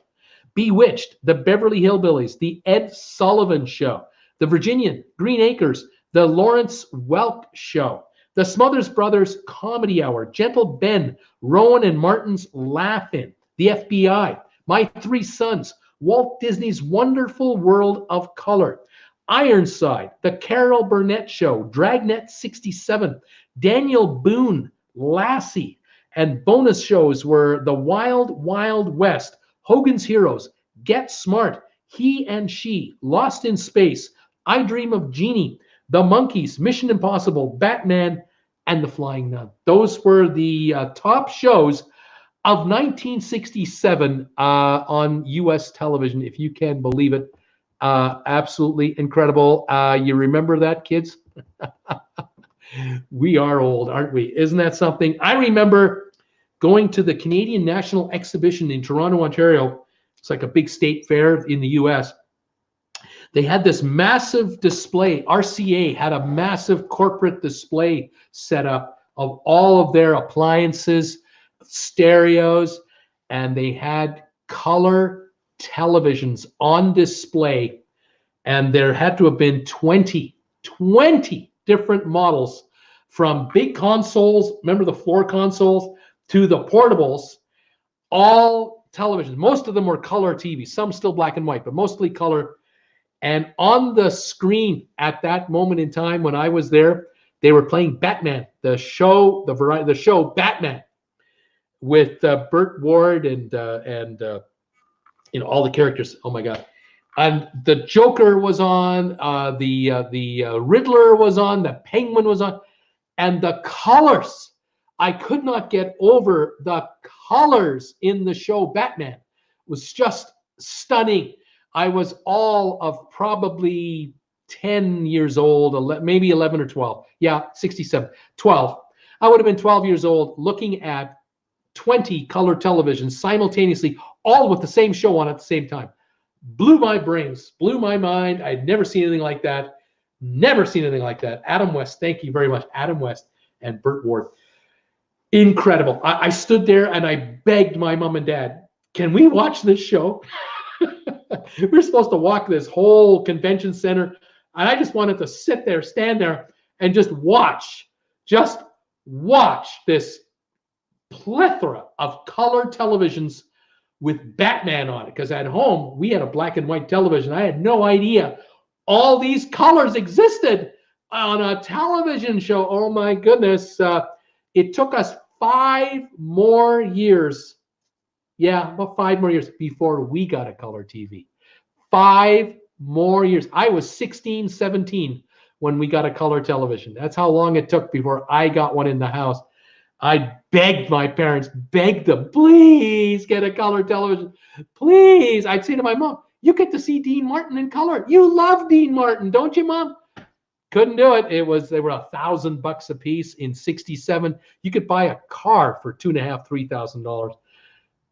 Speaker 1: Bewitched, the Beverly Hillbillies, the Ed Sullivan Show, the Virginian, Green Acres, the Lawrence Welk Show, the Smothers Brothers Comedy Hour, Gentle Ben, Rowan and Martin's Laugh-In, the FBI, My 3 Sons, Walt Disney's Wonderful World of Color, Ironside, The Carol Burnett Show, Dragnet 67, Daniel Boone, Lassie, and bonus shows were The Wild Wild West, Hogan's Heroes, Get Smart, He and She, Lost in Space, I Dream of Jeannie, The Monkees, Mission Impossible, Batman, and The Flying Nun. Those were the top shows of 1967 on U.S. television, if you can believe it. Absolutely incredible. You remember that, kids? We are old, aren't we? Isn't that something? I remember going to the Canadian National Exhibition in Toronto, Ontario. It's like a big state fair in the U.S. They had this massive display. RCA had a massive corporate display set up of all of their appliances, stereos, and they had color televisions on display. And there had to have been 20 different models, from big consoles, remember the floor consoles, to the portables, all televisions. Most of them were color TV, some still black and white, but mostly color. And on the screen at that moment in time when I was there, they were playing Batman, the show Batman, with Burt Ward and you know, all the characters. Oh my God! And the Joker was on, the Riddler was on, the Penguin was on, and the colors. I could not get over the colors in the show Batman. It was just stunning. I was all of probably 10 years old, maybe 11 or 12. Yeah, 67, 12. I would have been 12 years old looking at 20 color televisions simultaneously, all with the same show on at the same time. Blew my brains, blew my mind. I'd never seen anything like that. Never seen anything like that. Adam West, thank you very much. Adam West and Burt Ward. Incredible. I stood there and I begged my mom and dad, can we watch this show? We were supposed to walk this whole convention center. And I just wanted to sit there, stand there, and just watch this plethora of color televisions with Batman on it. Because at home, we had a black and white television. I had no idea all these colors existed on a television show. Oh my goodness. It took us 5 more years. Yeah, about 5 more years before we got a color TV. 5 more years. I was 16, 17 when we got a color television. That's how long it took before I got one in the house. I begged my parents, begged them, please get a color television. Please. I'd say to my mom, you get to see Dean Martin in color. You love Dean Martin, don't you, Mom? Couldn't do it. They were $1,000 a piece in '67. You could buy a car for $2,500, $3,000.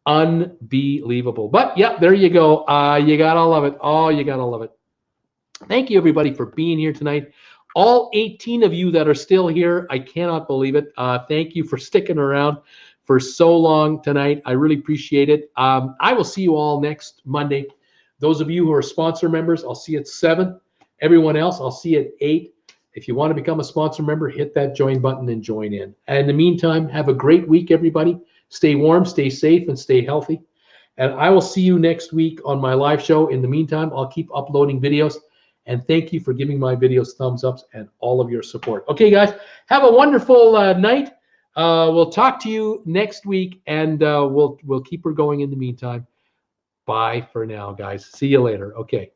Speaker 1: Unbelievable. But yeah, there you go. You gotta love it. Oh, you gotta love it. Thank you, everybody, for being here tonight. All 18 of you that are still here, I cannot believe it. Thank you for sticking around for so long tonight. I really appreciate it. I will see you all next Monday. Those of you who are sponsor members, I'll see you at 7. Everyone else, I'll see you at 8. If you want to become a sponsor member, hit that join button and join in. And in the meantime, have a great week, everybody. Stay warm, stay safe, and stay healthy. And I will see you next week on my live show. In the meantime, I'll keep uploading videos. And thank you for giving my videos thumbs ups and all of your support. Okay, guys, have a wonderful night. We'll talk to you next week, and we'll keep her going in the meantime. Bye for now, guys. See you later. Okay.